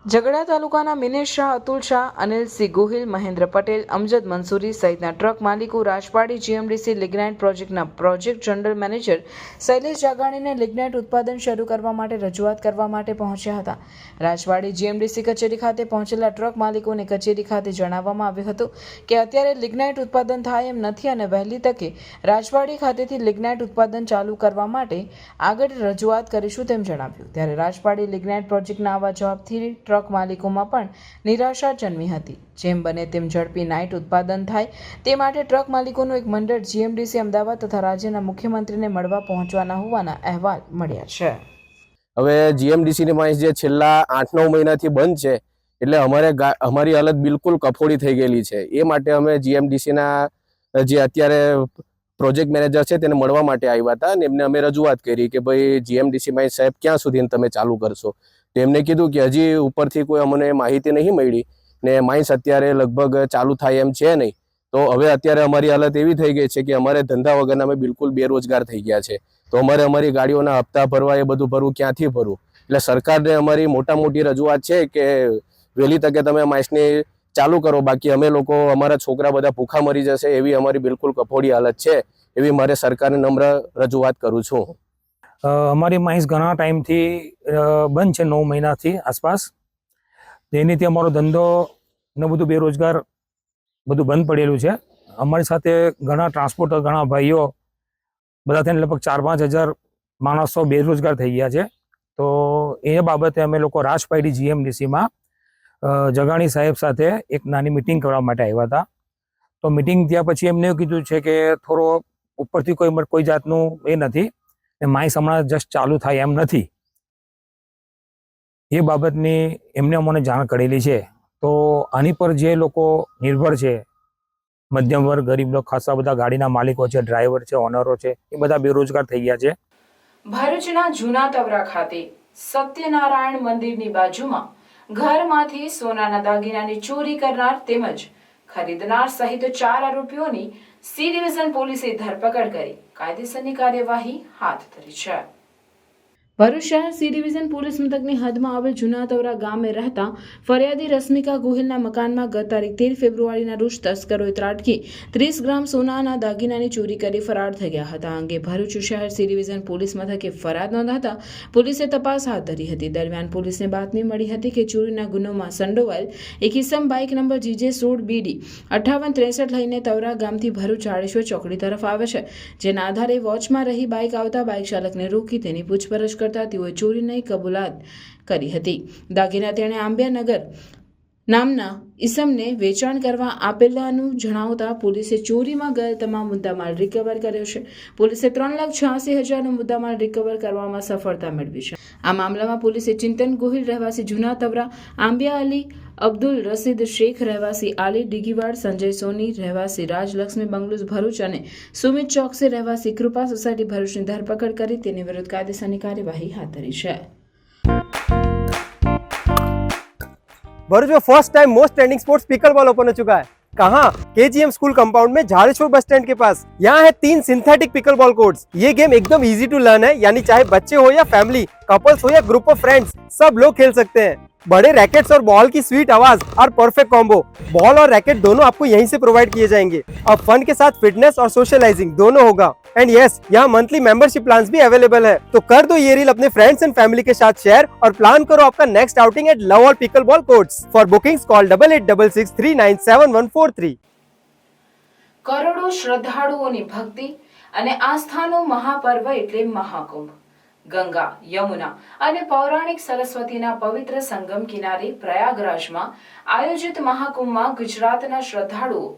ઝઘડા તાલુકાના મિનેશ શાહ, અતુલ શાહ, અનિલસિંહ ગોહિલ, મહેન્દ્ર પટેલ, અમજદ મંસૂરી સહિતના ટ્રક માલિકો રાજપારડી જીએમડીસી લિગ્નાઇટ પ્રોજેક્ટના પ્રોજેક્ટ જનરલ મેનેજર શૈલેષ જાગાણીને લિગ્નાઇટ ઉત્પાદન શરૂ કરવા માટે રજૂઆત કરવા માટે પહોંચ્યા હતા. રાજપારડી જીએમડીસી કચેરી ખાતે પહોંચેલા ટ્રક માલિકોને કચેરી ખાતે જણાવવામાં આવ્યું હતું કે અત્યારે લિગ્નાઇટ ઉત્પાદન થાય એમ નથી અને વહેલી તકે રાજપારડી ખાતેથી લિગ્નાઇટ ઉત્પાદન ચાલુ કરવા માટે આગળ રજૂઆત કરીશું તેમ જણાવ્યું. ત્યારે રાજપારડી લિગ્નાઇટ પ્રોજેક્ટના આવા જવાબથી ટ્રક માલિકોમાં પણ નિરાશા જન્મી હતી. જેમ બને તેમ ઝડપી નાઇટ ઉત્પાદન થાય તે માટે ટ્રક માલિકોનું એક મંડળ જીએમડીસી અમદાવાદ તથા રાજ્યના મુખ્યમંત્રીને મળવા પહોંચવાના હોવાના અહેવાલ મળ્યા છે. હવે જીએમડીસીની માહિતી જે છેલ્લા 8-9 મહિનાથી બંધ છે, એટલે અમારી હાલત બિલકુલ કફોડી થઈ ગયેલી છે. એ માટે અમે જીએમડીસીના જે અત્યારે પ્રોજેક્ટ મેનેજર છે તેને મળવા માટે આવ્યા હતા અને એમને અમે રજૂઆત કરી કે ભાઈ જીએમડીસી સાહેબ ક્યાં સુધી તમે ચાલુ કરશો. તો એમને કીધું કે હજી ઉપરથી કોઈ અમને માહિતી નહીં મળી ને માઇન્સ અત્યારે લગભગ ચાલુ થાય એમ છે નહીં. તો હવે અત્યારે અમારી હાલત એવી થઈ ગઈ છે કે અમારે ધંધા વગરના અમે બિલકુલ બેરોજગાર થઈ ગયા છે. તો અમારે અમારી ગાડીઓના હપ્તા ભરવા એ બધું ભરવું ક્યાંથી ભરવું. એટલે સરકારને અમારી મોટી રજૂઆત છે કે વહેલી તકે તમે માઇન્સની ચાલુ કરો, બાકી અમે લોકો અમારા છોકરા બધા ભૂખા મરી જશે એવી અમારી બિલકુલ કફોડી હાલત છે. એવી મારે સરકારને નમ્ર રજૂઆત કરું છું. અમારી માઇન્સ ઘણા ટાઈમથી બંધ છે, 9 મહિનાથી આસપાસ. તેનીથી અમારો ધંધો ને બધું બેરોજગાર બધું બંધ પડેલું છે. અમારી સાથે ઘણા ટ્રાન્સપોર્ટર, ઘણા ભાઈઓ બધા થઈને લગભગ 4-5 હજાર માણસો બેરોજગાર થઈ ગયા છે. તો એ બાબતે અમે લોકો રાજ પાડી જીએમડીસીમાં જગાણી સાહેબ સાથે એક નાની મિટિંગ કરવા માટે આવ્યા હતા. તો મિટિંગ થયા પછી એમને એવું કીધું છે કે થોડો ઉપરથી કોઈ જાતનું એ નથી, માઇન્સ હમણાં જસ્ટ ચાલુ થાય એમ નથી. એ બાબતની એમને અમને જાણ કરેલી છે. તો આની પર જે લોકો નિર્ભર છે, મધ્યમ વર્ગ, ગરીબ લોકો, ખાસા બધા ગાડીના માલિકો છે, ડ્રાઈવર છે, ઓનરો છે, એ બધા બેરોજગાર થઈ ગયા છે. ભરૂચના જૂના તવરા ખાતે સત્યનારાયણ મંદિરની બાજુમાં ઘરમાંથી સોનાના દાગીનાની ચોરી કરનાર તેમજ ખરીદનાર સહિત 4 આરોપીઓની સી ડિવિઝન પોલીસે ધરપકડ કરી કાયદેસરની કાર્યવાહી હાથ ધરી છે. ભરૂચ શહેર સી ડિવિઝન પોલીસ મથકની હદમાં આવેલ જૂના તવરા ગામે રહેતા ફરિયાદી રશ્મિકા ગોહિલના મકાનમાં ગત તારીખ 13 ફેબ્રુઆરીના રોજ તસ્કરોએ ત્રાટકી 30 ગ્રામ સોનાના દાગીનાની ચોરી કરી ફરાર થઈ ગયા હતા. આ અંગે ભરૂચ શહેર સી ડિવિઝન પોલીસ મથકે ફરિયાદ નોંધાતા પોલીસે તપાસ હાથ ધરી હતી. દરમિયાન પોલીસને બાતમી મળી હતી કે ચોરીના ગુનામાં સંડોવાયેલ એક ઇસમ બાઇક નંબર GJ16BD 5863 લઈને તવરા ગામથી ભરૂચ ચાળેશ્વર ચોકડી તરફ આવે છે. જેના આધારે વોચમાં રહી બાઇક આવતા બાઇક ચાલકને રોકી તેની પૂછપરછ કરતા તેઓએ ચોરીની કબૂલાત કરી હતી. દાગીના તેણે આંબિયાનગર નામના ઇસમને વેચાણ કરવા આપેલાનું જણાવતા પોલીસે ચોરીમાં ગયેલ તમામ મુદ્દામાલ રિકવર કર્યો છે. પોલીસે 3,86,000નો મુદ્દામાલ રિકવર કરવામાં સફળતા મેળવી છે. આ મામલામાં પોલીસે ચિંતન ગોહિલ રહેવાસી જૂના તવરા, આંબિયા અલી, અબ્દુલ રસીદ શેખ રહેવાસી આલી ડીગીવાડ, સંજય સોની રહેવાસી રાજલક્ષ્મી બંગલુઝ ભરૂચ અને સુમિત ચોકસી રહેવાસી કૃપા સોસાયટી ભરૂચની ધરપકડ કરી તેની વિરુદ્ધ કાયદેસરની કાર્યવાહી હાથ ધરી છે. भरूच में first time most trending sports pickle ball open हो चुका है. कहाँ? KGM स्कूल कंपाउंड में झाड़ेश्वर बस स्टैंड के पास. यहाँ है 3 सिंथेटिक पिकल बॉल कोर्ट्स. ये गेम एकदम इजी टू लर्न है, यानी चाहे बच्चे हो या फैमिली, कपल्स हो या ग्रुप ऑफ फ्रेंड्स, सब लोग खेल सकते हैं. बड़े रैकेट्स और बॉल की स्वीट आवाज और परफेक्ट कॉम्बो. बॉल और रैकेट दोनों आपको यहीं से प्रोवाइड किए जाएंगे. अब फन के साथ फिटनेस और सोशलाइजिंग दोनों होगा. एंड यस, यहाँ मंथली मेंबरशिप प्लान्स भी अवेलेबल है. तो कर दो ये रील अपने फ्रेंड्स एंड फैमिली के साथ शेयर और प्लान करो आपका next outing at love all pickle ball courts. For bookings call 8866397143. કરોડો શ્રદ્ધાળુઓની ભક્તિ અને આસ્થાનો મહાપર્વ એટલે મહાકુંભ. ગંગા, યમુના અને પૌરાણિક સરસ્વતીના પવિત્ર સંગમ કિનારે પ્રયાગરાજમાં આયોજિત મહાકુંભમાં ગુજરાતના શ્રદ્ધાળુઓ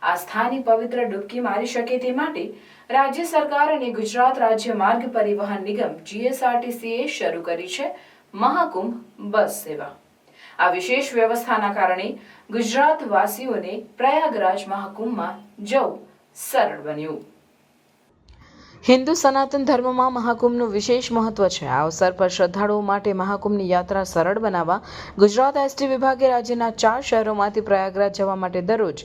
આસ્થાની પવિત્ર ડૂબકી મારી શકે તે માટે રાજ્ય સરકાર અને ગુજરાત રાજ્ય માર્ગ પરિવહન નિગમ GSRTCએ શરૂ કરી છે મહાકુંભ બસ સેવા. આ વિશેષ વ્યવસ્થાના કારણે ગુજરાત વાસીઓને પ્રયાગરાજ મહાકુંભમાં જવું સરળ બન્યું. હિન્દુ સનાતન ધર્મમાં મહાકુંભનું વિશેષ મહત્વ છે. આ અવસર પર શ્રદ્ધાળુઓ માટે મહાકુંભની યાત્રા સરળ બનાવવા ગુજરાત ST વિભાગે રાજ્યના 4 શહેરોમાંથી પ્રયાગરાજ જવા માટે દરરોજ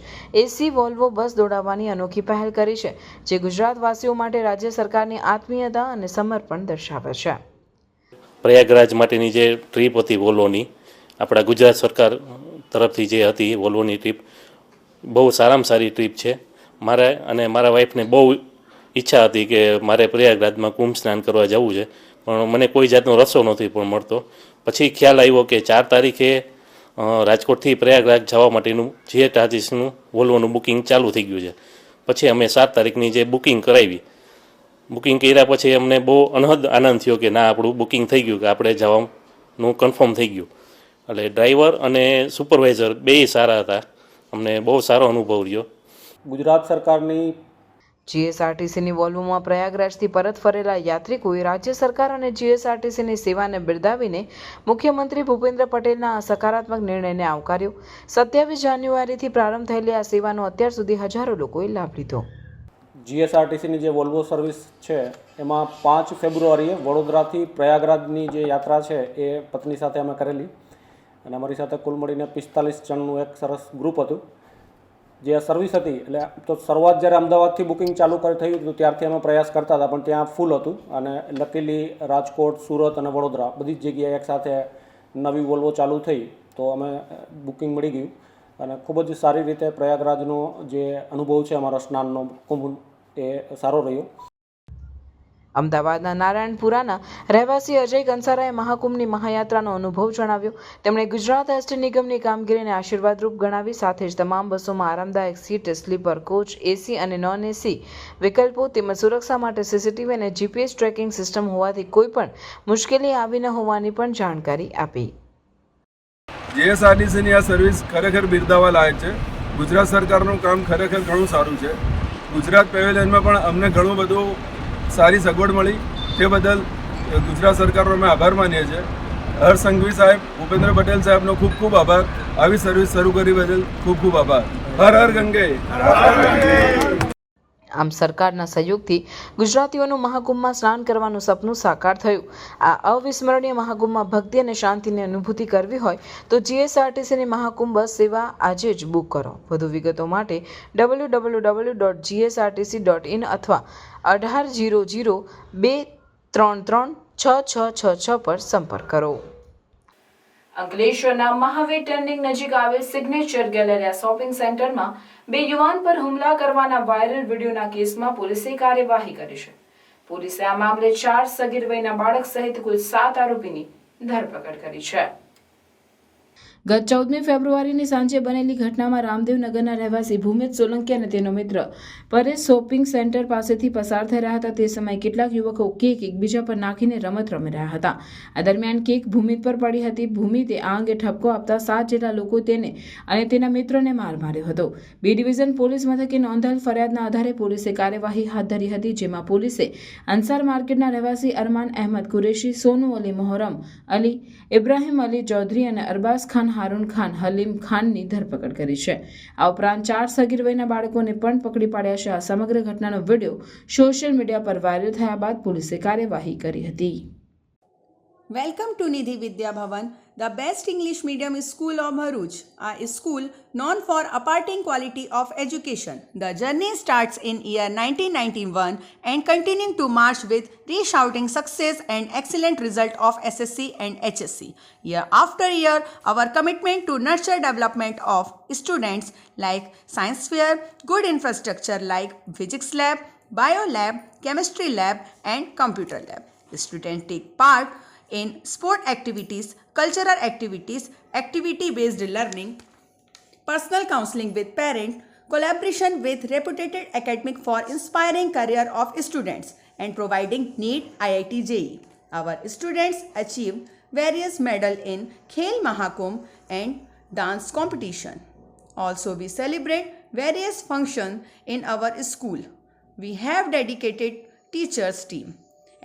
AC વોલ્વો બસ દોડાવવાની અનોખી પહેલ કરી છે, જે ગુજરાતવાસીઓ માટે રાજ્ય સરકારની આત્મીયતા અને સમર્પણ દર્શાવે છે. પ્રયાગરાજ માટેની જે ટ્રીપ હતી વોલ્વોની, આપણા ગુજરાત સરકાર તરફથી જે હતી વોલ્વોની ટ્રીપ, બહુ સારામાં સારી ટ્રીપ છે. મારે અને મારા વાઈફને બહુ ઈચ્છા હતી કે મારે પ્રયાગરાજમાં કુંભ સ્નાન કરવા જવું છે, પણ મને કોઈ જાતનો રસ્તો નથી પણ મળતો. પછી ખ્યાલ આવ્યો કે 4 તારીખે રાજકોટથી પ્રયાગરાજ જવા માટેનું GSRTCનું વોલ્વોનું બુકિંગ ચાલુ થઈ ગયું છે. પછી અમે 7 તારીખની જે બુકિંગ કરાવી, બુકિંગ કર્યા પછી અમને બહુ અનહદ આનંદ થયો કે ના, આપણું બુકિંગ થઈ ગયું, કે આપણે જવાનું કન્ફર્મ થઈ ગયું. એટલે ડ્રાઈવર અને સુપરવાઇઝર બેય સારા હતા, અમને બહુ સારો અનુભવ રહ્યો. ગુજરાત સરકારની GSRTCની વોલ્વોમાં પ્રયાગરાજથી પરત ફરેલા યાત્રિકોએ રાજ્ય સરકાર અને GSRTCની સેવાને બિરદાવીને મુખ્યમંત્રી ભૂપેન્દ્ર પટેલના આ સકારાત્મક નિર્ણયને આવકાર્યો. 27 જાન્યુઆરીથી પ્રારંભ થયેલી આ સેવાનો અત્યાર સુધી હજારો લોકોએ લાભ લીધો. GSRTCની જે વોલ્વો સર્વિસ છે એમાં 5 ફેબ્રુઆરીએ વડોદરાથી પ્રયાગરાજની જે યાત્રા છે એ પત્ની સાથે અમે કરેલી, અને અમારી સાથે કુલ મળીને 45 જણનું એક સરસ ગ્રુપ હતું. જે સર્વિસ હતી, એટલે તો શરૂઆત જ્યારે અમદાવાદથી બુકિંગ ચાલુ થયું હતું ત્યારથી અમે પ્રયાસ કરતા હતા, પણ ત્યાં ફૂલ હતું. અને લકીલી રાજકોટ, સુરત અને વડોદરા બધી જ જગ્યાએ એકસાથે નવી વોલ્વો ચાલુ થઈ તો અમે બુકિંગ મળી ગયું. અને ખૂબ જ સારી રીતે પ્રયાગરાજનો જે અનુભવ છે અમારા સ્નાનનો કુંભ એ સારો રહ્યો. અમદાવાદના નારાયણપુરાના રહેવાસી અજય કંસારાએ મહાકુંભની મહાયાત્રાનો અનુભવ જણાવ્યો. તેમણે ગુજરાત એસટી નિગમની કામગીરીને આશીર્વાદરૂપ ગણાવી. સાથે જ તમામ બસોમાં આરામદાયક સીટ, સ્લીપર કોચ, એસી અને નોન એસી વિકલ્પો તેમજ સુરક્ષા માટે સીસીટીવી અને જીપીએસ ટ્રેકિંગ સિસ્ટમ હોવાથી કોઈ પણ મુશ્કેલી આવી ન હોવાની પણ જાણકારી આપી. જીએસઆરટીસીની આ સર્વિસ ખરેખર બિરદાવવા લાયક છે. ગુજરાત સરકારનું કામ ખરેખર ઘણું સારું છે. ગુજરાત પેવેલિયનમાં પણ અમને ઘણું બધું સારી સગવડ મળી. તે બદલ ગુજરાત સરકારનો અમે આભાર માનીએ છીએ. હર્ષ સંઘવી સાહેબ, ભૂપેન્દ્ર પટેલ સાહેબનો ખૂબ ખૂબ આભાર. આવી સર્વિસ શરૂ કરી બદલ ખૂબ ખૂબ આભાર. હર હર ગંગે. આમ સરકારના સહયોગથી ગુજરાતીઓનું મહાકુંભમાં સ્નાન કરવાનું સપનું સાકાર થયું. આ અવિસ્મરણીય મહાકુંભમાં ભક્તિ અને શાંતિની અનુભૂતિ કરવી હોય તો જીએસઆરટીસીની મહાકુંભ બસ સેવા આજે જ બુક કરો. વધુ વિગતો માટે www.gsrtc.in અથવા 1800-233-6666 પર સંપર્ક કરો. અંકલેશ્વરના મહાવીર ટર્નિંગ નજીક આવેલ સિગ્નેચર ગેલેરિયા શોપિંગ સેન્ટરમાં 2 યુવાન પર હુમલા કરવાના વાયરલ વિડીયોના કેસમાં પોલીસે કાર્યવાહી કરી છે. પોલીસે આ મામલે 4 સગીર વયના બાળક સહિત કુલ 7 આરોપીની ધરપકડ કરી છે. ગત 14મી ફેબ્રુઆરીની સાંજે બનેલી ઘટનામાં રામદેવનગરના રહેવાસી ભૂમિત સોલંકી અને તેનો મિત્ર પરેશ શોપિંગ સેન્ટર પાસેથી પસાર થઈ રહ્યા હતા. તે સમયે કેટલાક યુવકો કેક એકબીજા પર નાખીને રમત રમી રહ્યા હતા. આ દરમિયાન કેક ભૂમિત પર પડી હતી. ભૂમિતે આ અંગે ઠપકો આપતા 7 જેટલા લોકો તેને અને તેના મિત્રને માર માર્યો હતો. બી ડિવિઝન પોલીસ મથકે નોંધાયેલ ફરિયાદના આધારે પોલીસે કાર્યવાહી હાથ ધરી હતી, જેમાં પોલીસે અંસાર માર્કેટના રહેવાસી અરમાન અહેમદ કુરેશી, સોનુ અલી મોહરમ અલી, ઇબ્રાહિમ અલી ચૌધરી અને અરબાઝ ખાન, હારૂન ખાન, હલીમ ખાનની ધરપકડ કરી છે. આ ઉપરાંત 4 સગીર વયના બાળકોને પણ પકડી પાડ્યા છે. આ સમગ્ર ઘટનાનો વિડીયો સોશિયલ મીડિયા પર વાયરલ થયા બાદ પોલીસે કાર્યવાહી કરી હતી. Welcome to Nidhi Vidya Bhavan, the best English medium school of Bharuch. A school known for imparting quality of education. The journey starts in year 1991 and continuing to march with resounding success and excellent result of SSC and HSC. Year after year, our commitment to nurture development of students like science fair, good infrastructure like physics lab, bio lab, chemistry lab and computer lab. Students take part in sport activities, cultural activities, activity-based learning, personal counseling with parents, collaboration with reputed academic for inspiring career of students and providing NEET IIT JEE. Our students achieved various medals in Khel Mahakumbh and dance competition. Also, we celebrate various functions in our school. We have dedicated teachers team.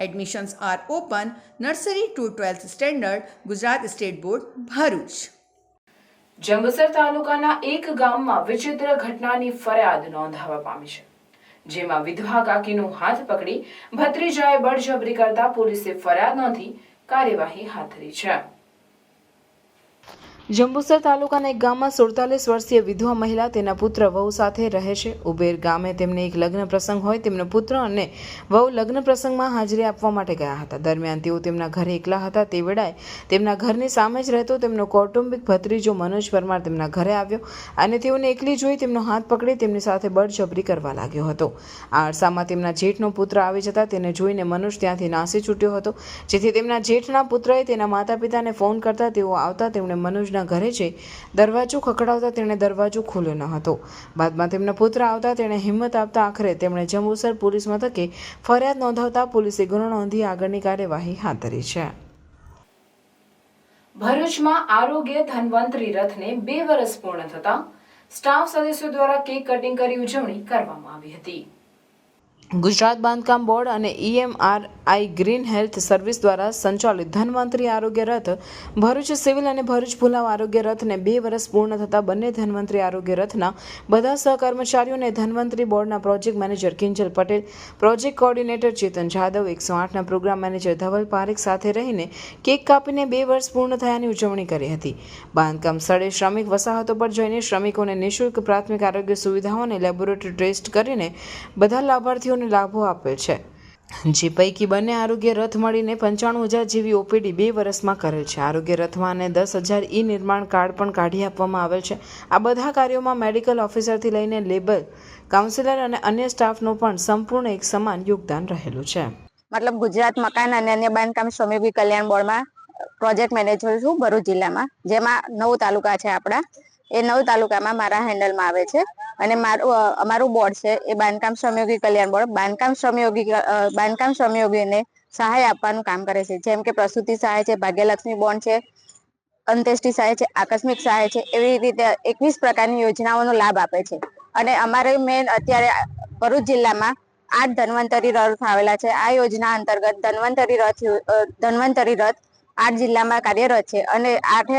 Admissions are open nursery to 12th standard, Gujarat State Board, Bharuch. Jambusar તાલુકાના એક ગામમાં વિચિત્ર ઘટનાની ફરિયાદ નોંધાવા પામી છે, જેમાં વિધવા કાકીનું હાથ પકડી ભત્રીજાએ બળજબરી કરતા પોલીસે ફરિયાદ નોંધી કાર્યવાહી હાથ ધરી છે. જંબુસર તાલુકાના એક ગામમાં 47 વર્ષીય વિધવા મહિલા તેના પુત્ર વહુ સાથે રહે છે. ઉબેર ગામે તેમને એક લગ્ન પ્રસંગ હોય તેમનો પુત્ર અને વહુ લગ્ન પ્રસંગમાં હાજરી આપવા માટે ગયા હતા. દરમિયાન તેઓ તેમના ઘરે એકલા હતા. તે વેળાએ તેમના ઘરની સામે જ રહેતો તેમનો કૌટુંબિક ભત્રીજો મનોજ પરમાર તેમના ઘરે આવ્યો અને તેઓને એકલી જોઈ તેમનો હાથ પકડી તેમની સાથે બળજબરી કરવા લાગ્યો હતો. આ અરસામાં તેમના જેઠનો પુત્ર આવી જતા તેને જોઈને મનોજ ત્યાંથી નાસી છૂટ્યો હતો, જેથી તેમના જેઠના પુત્રએ તેના માતા પિતાને ફોન કરતા તેઓ આવતા તેમણે મનોજ ઘરે જઈ દરવાજો ખખડાવતા તેણે દરવાજો ખોલ્યો ન હતો. બાદમાં તેમનો પુત્ર આવતા તેણે હિંમત આપતા આખરે તેમણે જંબુસર પોલીસ મથકે ફરિયાદ નોંધાવતા પોલીસે ગુનો નોંધી આગળની કાર્યવાહી હાથ ધરી છે. ભરૂચમાં આરોગ્ય ધન્વંતરી રથને 2 વર્ષ પૂર્ણ થતા સ્ટાફ સદસ્યો દ્વારા કેક કટિંગ કરી ઉજવણી કરવામાં આવી હતી. ગુજરાત બાંધકામ બોર્ડ અને EMRI ગ્રીન હેલ્થ સર્વિસ દ્વારા સંચાલિત ધન્વંતરી આરોગ્ય રથ ભરૂચ સિવિલ અને ભરૂચ ભુલાવ આરોગ્ય રથને 2 વર્ષ પૂર્ણ થતા બંને ધન્વંતરી આરોગ્ય રથના બધા સહકર્મચારીઓને ધન્વંતરી બોર્ડના project manager Kinjal Patel, project coordinator Chetan Jadav, 108ના પ્રોગ્રામ મેનેજર ધવલ પારેખ સાથે રહીને કેક કાપીને 2 વર્ષ પૂર્ણ થયાની ઉજવણી કરી હતી. બાંધકામ સ્થળે શ્રમિક વસાહતો પર જઈને શ્રમિકોને નિઃશુલ્ક પ્રાથમિક આરોગ્ય સુવિધાઓ અને લેબોરેટરી ટેસ્ટ કરીને બધા લાભાર્થીઓ લાભો આપેલ છે, જે પૈકી બંને આરોગ્ય રથ મળીને 95,000 જેવી ઓપીડી 2 વર્ષમાં કરેલ છે. આરોગ્ય રથમાં અને 10,000 નિર્માણ કાર્ડ પણ કાઢી આપવામાં આવેલ છે. આ બધા કાર્યોમાં મેડિકલ ઓફિસરથી લઈને લેબર, કાઉન્સિલર અને અન્ય સ્ટાફનો પણ સંપૂર્ણ એક સમાન યોગદાન રહેલું છે. મતલબ ગુજરાત મકાન અને અન્ય બાંધકામ શ્રમયોગી કલ્યાણ બોર્ડમાં પ્રોજેક્ટ મેનેજર છું ભરૂચ જિલ્લામાં, જેમાં 9 તાલુકા છે આપણા. એ 9 તાલુકામાં મારા હેન્ડલમાં આવે છે અને અમારું બોર્ડ છે એ બાંધકામ શ્રમયોગી કલ્યાણ બોર્ડ બાંધકામ શ્રમયોગીને સહાય આપવાનું કામ કરે છે. જેમ કે પ્રસૂતિ સહાય છે, ભાગ્યલક્ષ્મી બોન્ડ છે, અંત્યેષ્ટિ સહાય છે, આકસ્મિક સહાય છે, એવી રીતે 21 પ્રકારની યોજનાઓનો લાભ આપે છે. અને અમારે મેન અત્યારે ભરૂચ જિલ્લામાં 8 ધન્વંતરી રથ આવેલા છે. આ યોજના અંતર્ગત ધન્વંતરી રથ 8 જિલ્લામાં કાર્યરત છે અને 8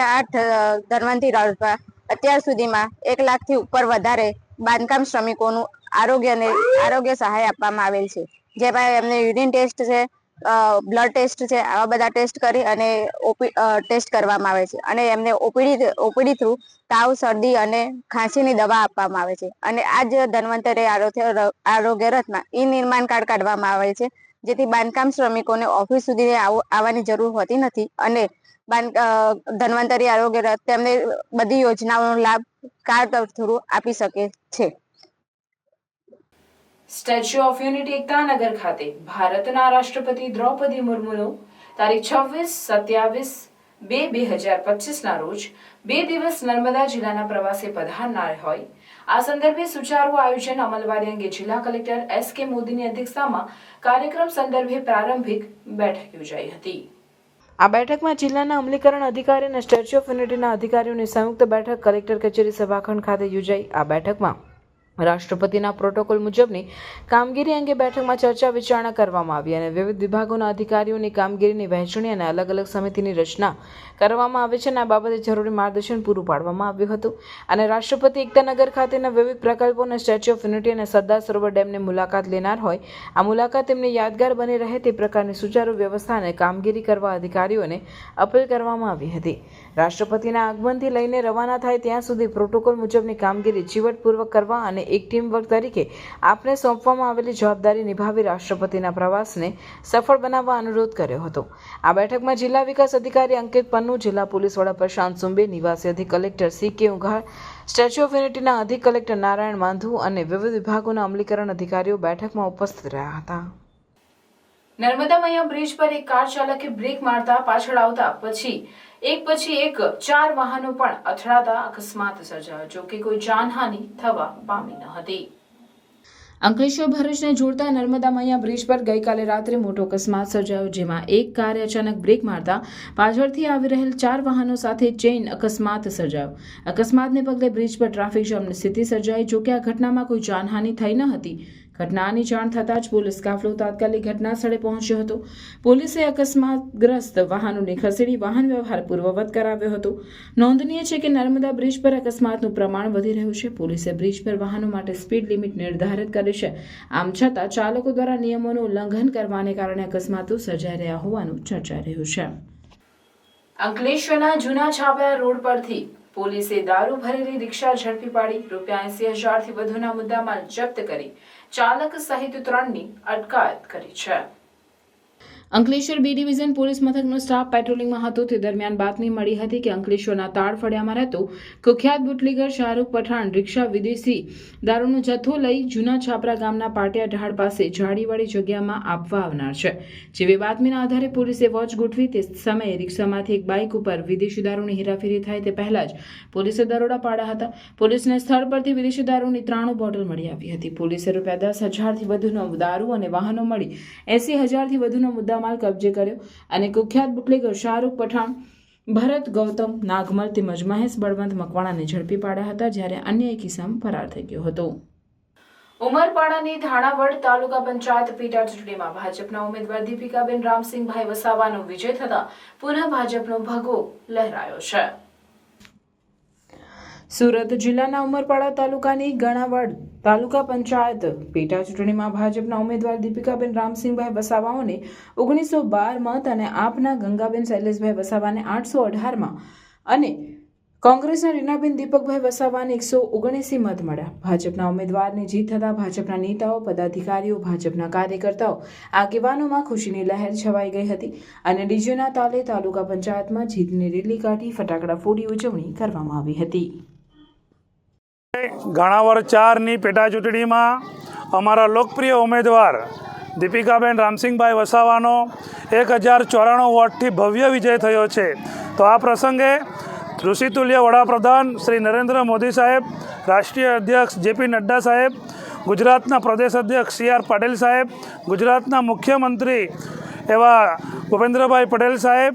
ધન્વંતરી રથમાં અત્યાર સુધીમાં 1 લાખથી ઉપર વધારે બાંધકામ શ્રમિકોનું આરોગ્ય સહાય આપવામાં આવેલ છે. જેમાં એમને યુરિન ટેસ્ટ છે, બ્લડ ટેસ્ટ છે, આવા બધા ટેસ્ટ કરી અને ટેસ્ટ કરવામાં આવે છે અને એમને ઓપીડી થ્રુ તાવ, શરદી અને ખાંસીની દવા આપવામાં આવે છે. અને આ જ ધન્વંતરી આરોગ્ય રથમાં નિર્માણ કાર્ડ કાઢવામાં આવે છે, જેથી બાંધકામ શ્રમિકોને ઓફિસ સુધી આવવાની જરૂર હોતી નથી અને ધન્વંતરી આરોગ્ય રથ તેમને બધી યોજનાઓનો લાભ કાર્ડ થ્રુ આપી શકે છે. સ્ટેચ્યુ ઓફ યુનિટી એકતાનગર ખાતે ભારતના રાષ્ટ્રપતિ દ્રૌપદી મુર્મુનો તારીખ 26-27-2-2025 રોજ 2 દિવસ નર્મદા જિલ્લાના પ્રવાસે પધારનાર હોય આ સંદર્ભે સુચારું આયોજન અમલવારી અંગે જિલ્લા કલેક્ટર S.K. મોદીની અધ્યક્ષતામાં કાર્યક્રમ સંદર્ભે પ્રારંભિક બેઠક યોજાઈ હતી. આ બેઠકમાં જિલ્લાના અમલીકરણ અધિકારી અને સ્ટેચ્યુ ઓફ યુનિટીના અધિકારીઓની સંયુક્ત બેઠક કલેક્ટર કચેરી સભાખંડ ખાતે યોજાઈ. આ બેઠકમાં રાષ્ટ્રપતિના પ્રોટોકોલ મુજબની કામગીરી અંગે બેઠકમાં ચર્ચા વિચારણા કરવામાં આવી અને વિવિધ વિભાગોના અધિકારીઓની કામગીરીની વહેંચણી અને અલગ અલગ સમિતિની રચના કરવામાં આવી છે અને આ બાબતે જરૂરી માર્ગદર્શન પૂરું પાડવામાં આવ્યું હતું. અને રાષ્ટ્રપતિ એકતાનગર ખાતેના વિવિધ પ્રકલ્પો અને સ્ટેચ્યુ ઓફ યુનિટી અને સરદાર સરોવર ડેમની મુલાકાત લેનાર હોય આ મુલાકાત તેમને યાદગાર બની રહે તે પ્રકારની સુચારુ વ્યવસ્થા અને કામગીરી કરવા અધિકારીઓને અપીલ કરવામાં આવી હતી. રાષ્ટ્રપતિના આગમનથી લઈને રવાના થાય ત્યાં સુધી પ્રોટોકોલ મુજબની કામગીરી ચીવટપૂર્વક કરવા અને એક ટીમ વર્ક તરીકે આપને સોંપવામાં આવેલી જવાબદારી નિભાવી રાષ્ટ્રપતિના પ્રવાસને સફળ બનાવવા અનુરોધ કર્યો હતો. આ બેઠકમાં જિલ્લા વિકાસ અધિકારી અંકિત પન્નુ, જિલ્લા પોલીસ વડા પ્રશાંત સુંબે, નિવાસી અધિક કલેક્ટર C.K. ઉઘાડ, સ્ટેચ્યુ ઓફ યુનિટીના અધિક કલેક્ટર નારાયણ માંધુ અને વિવિધ વિભાગોના અમલીકરણ અધિકારીઓ બેઠકમાં ઉપસ્થિત રહ્યા હતા. નર્મદા મૈયા બ્રિજ પર એક કાર ચાલકે બ્રેક મારતા પાછળ આવતા એક પછી એક 4 વાહનો પણ અથડાતા અકસ્માત સર્જાયો. જો કે કોઈ જાનહાનિ થવા પામી ન હતી. અંકલેશ્વર ભરૂચને જોડતા નર્મદા મૈયા બ્રિજ પર ગઈકાલે રાત્રે મોટો અકસ્માત સર્જાયો, જેમાં એક કારે અચાનક બ્રેક મારતા પાછળથી આવી રહેલ 4 વાહનો સાથે ચેઇન અકસ્માત સર્જાયો. અકસ્માતને પગલે બ્રિજ પર ટ્રાફિક જામની સ્થિતિ સર્જાઈ. જોકે આ ઘટનામાં કોઈ જાનહાનિ થઈ ન હતી. ઘટનાની જાણ થતાં જ પોલીસ કાફલો તાત્કાલિક ઘટના સ્થળે પહોંચ્યો હતો. પોલીસે અકસ્માતગ્રસ્ત વાહનોને ખસેડી વાહન વ્યવહાર પૂર્વવત કરાવ્યો હતો. નોંધનીય છે કે નર્મદા બ્રિજ પર અકસ્માતનું પ્રમાણ વધી રહ્યું છે. પોલીસે બ્રિજ પર વાહનો માટે સ્પીડ લિમિટ નિર્ધારિત કરી છે. આમ છતાં ચાલકો દ્વારા નિયમોનું ઉલ્લંઘન કરવાને કારણે અકસ્માતો સર્જાઈ રહ્યા હોવાનું ચર્ચાઈ રહ્યું છે. અંકલેશ્વરના જૂના છાપરા રોડ પરથી પોલીસે દારૂ ભરેલી રિક્ષા ઝડપી પાડી ₹80,000થી વધુના મુદ્દામાલ જપ્ત કરી ચાલક સહિત 3ની અટકાયત કરી છે. અંકલેશ્વર બી ડિવિઝન પોલીસ મથકનો સ્ટાફ પેટ્રોલિંગમાં હતો તે દરમિયાન બાતમી મળી હતી કે અંકલેશ્વરના તાળફળિયામાં રહેતો કુખ્યાત બુટલીગર શાહરૂખ પઠાણ રિક્ષા વિદેશી દારૂનો જથ્થો લઈ જૂના છાપરા ગામના પાટિયા ઢાળ પાસે ઝાડીવાળી જગ્યામાં આપવા આવનાર છે. જેવી બાતમીના આધારે પોલીસે વોચ ગોઠવી તે સમયે રિક્ષામાંથી એક બાઇક ઉપર વિદેશી દારૂની હેરાફેરી થાય તે પહેલા જ પોલીસે દરોડા પાડ્યા હતા. પોલીસને સ્થળ પરથી વિદેશી દારૂની 93 બોટલ મળી આવી હતી. પોલીસે ₹10,000થી વધુનો દારૂ અને વાહનો મળી ₹80,000થી વધુનો મુદ્દા માલ કબજે કર્યો અને કુખ્યાત બુટલેગર શાહરૂખ પઠાણ, ભરત ગૌતમ નાગમલ તેમજ મહેશ બળવંત મકવાણાને ઝડપી પાડ્યા હતા, જ્યારે અન્ય એક ઇસમ ફરાર થઈ ગયો હતો. ઉમરપાડાની ધાણાવડ તાલુકા પંચાયત પેટા ચૂંટણીમાં ભાજપના ઉમેદવાર દીપિકાબેન રામસિંહભાઈ વસાવાનો વિજય થતા પુનઃ ભાજપનો ભગવો લહેરાયો છે. સુરત જિલ્લાના ઉમરપાડા તાલુકાની ગણાવડ તાલુકા પંચાયત પેટા ચૂંટણીમાં ભાજપના ઉમેદવાર દીપિકાબેન રામસિંહભાઈ વસાવાઓને 1912 મત અને આપના ગંગાબેન શૈલેષભાઈ વસાવાને 818 અને કોંગ્રેસના રીનાબેન દીપકભાઈ વસાવાને 179 મત મળ્યા. ભાજપના ઉમેદવારની જીત થતાં ભાજપના નેતાઓ, પદાધિકારીઓ, ભાજપના કાર્યકર્તાઓ, આગેવાનોમાં ખુશીની લહેર છવાઈ ગઈ હતી અને ડીજેના તાલે તાલુકા પંચાયતમાં જીતની રેલી કાઢી ફટાકડા ફોડી ઉજવણી કરવામાં આવી હતી. ગણાવડ 4ની પેટા ચૂંટણીમાં અમારા લોકપ્રિય ઉમેદવાર દીપિકાબેન રામસિંહભાઈ વસાવાનો 1094 વોટથી ભવ્ય વિજય થયો છે. તો આ પ્રસંગે ઋષિતુલ્ય વડાપ્રધાન શ્રી નરેન્દ્ર મોદી સાહેબ, રાષ્ટ્રીય અધ્યક્ષ જેપી નડ્ડા સાહેબ, ગુજરાતના પ્રદેશ અધ્યક્ષ CR પાટીલ સાહેબ, ગુજરાતના મુખ્યમંત્રી એવા ભૂપેન્દ્રભાઈ પટેલ સાહેબ,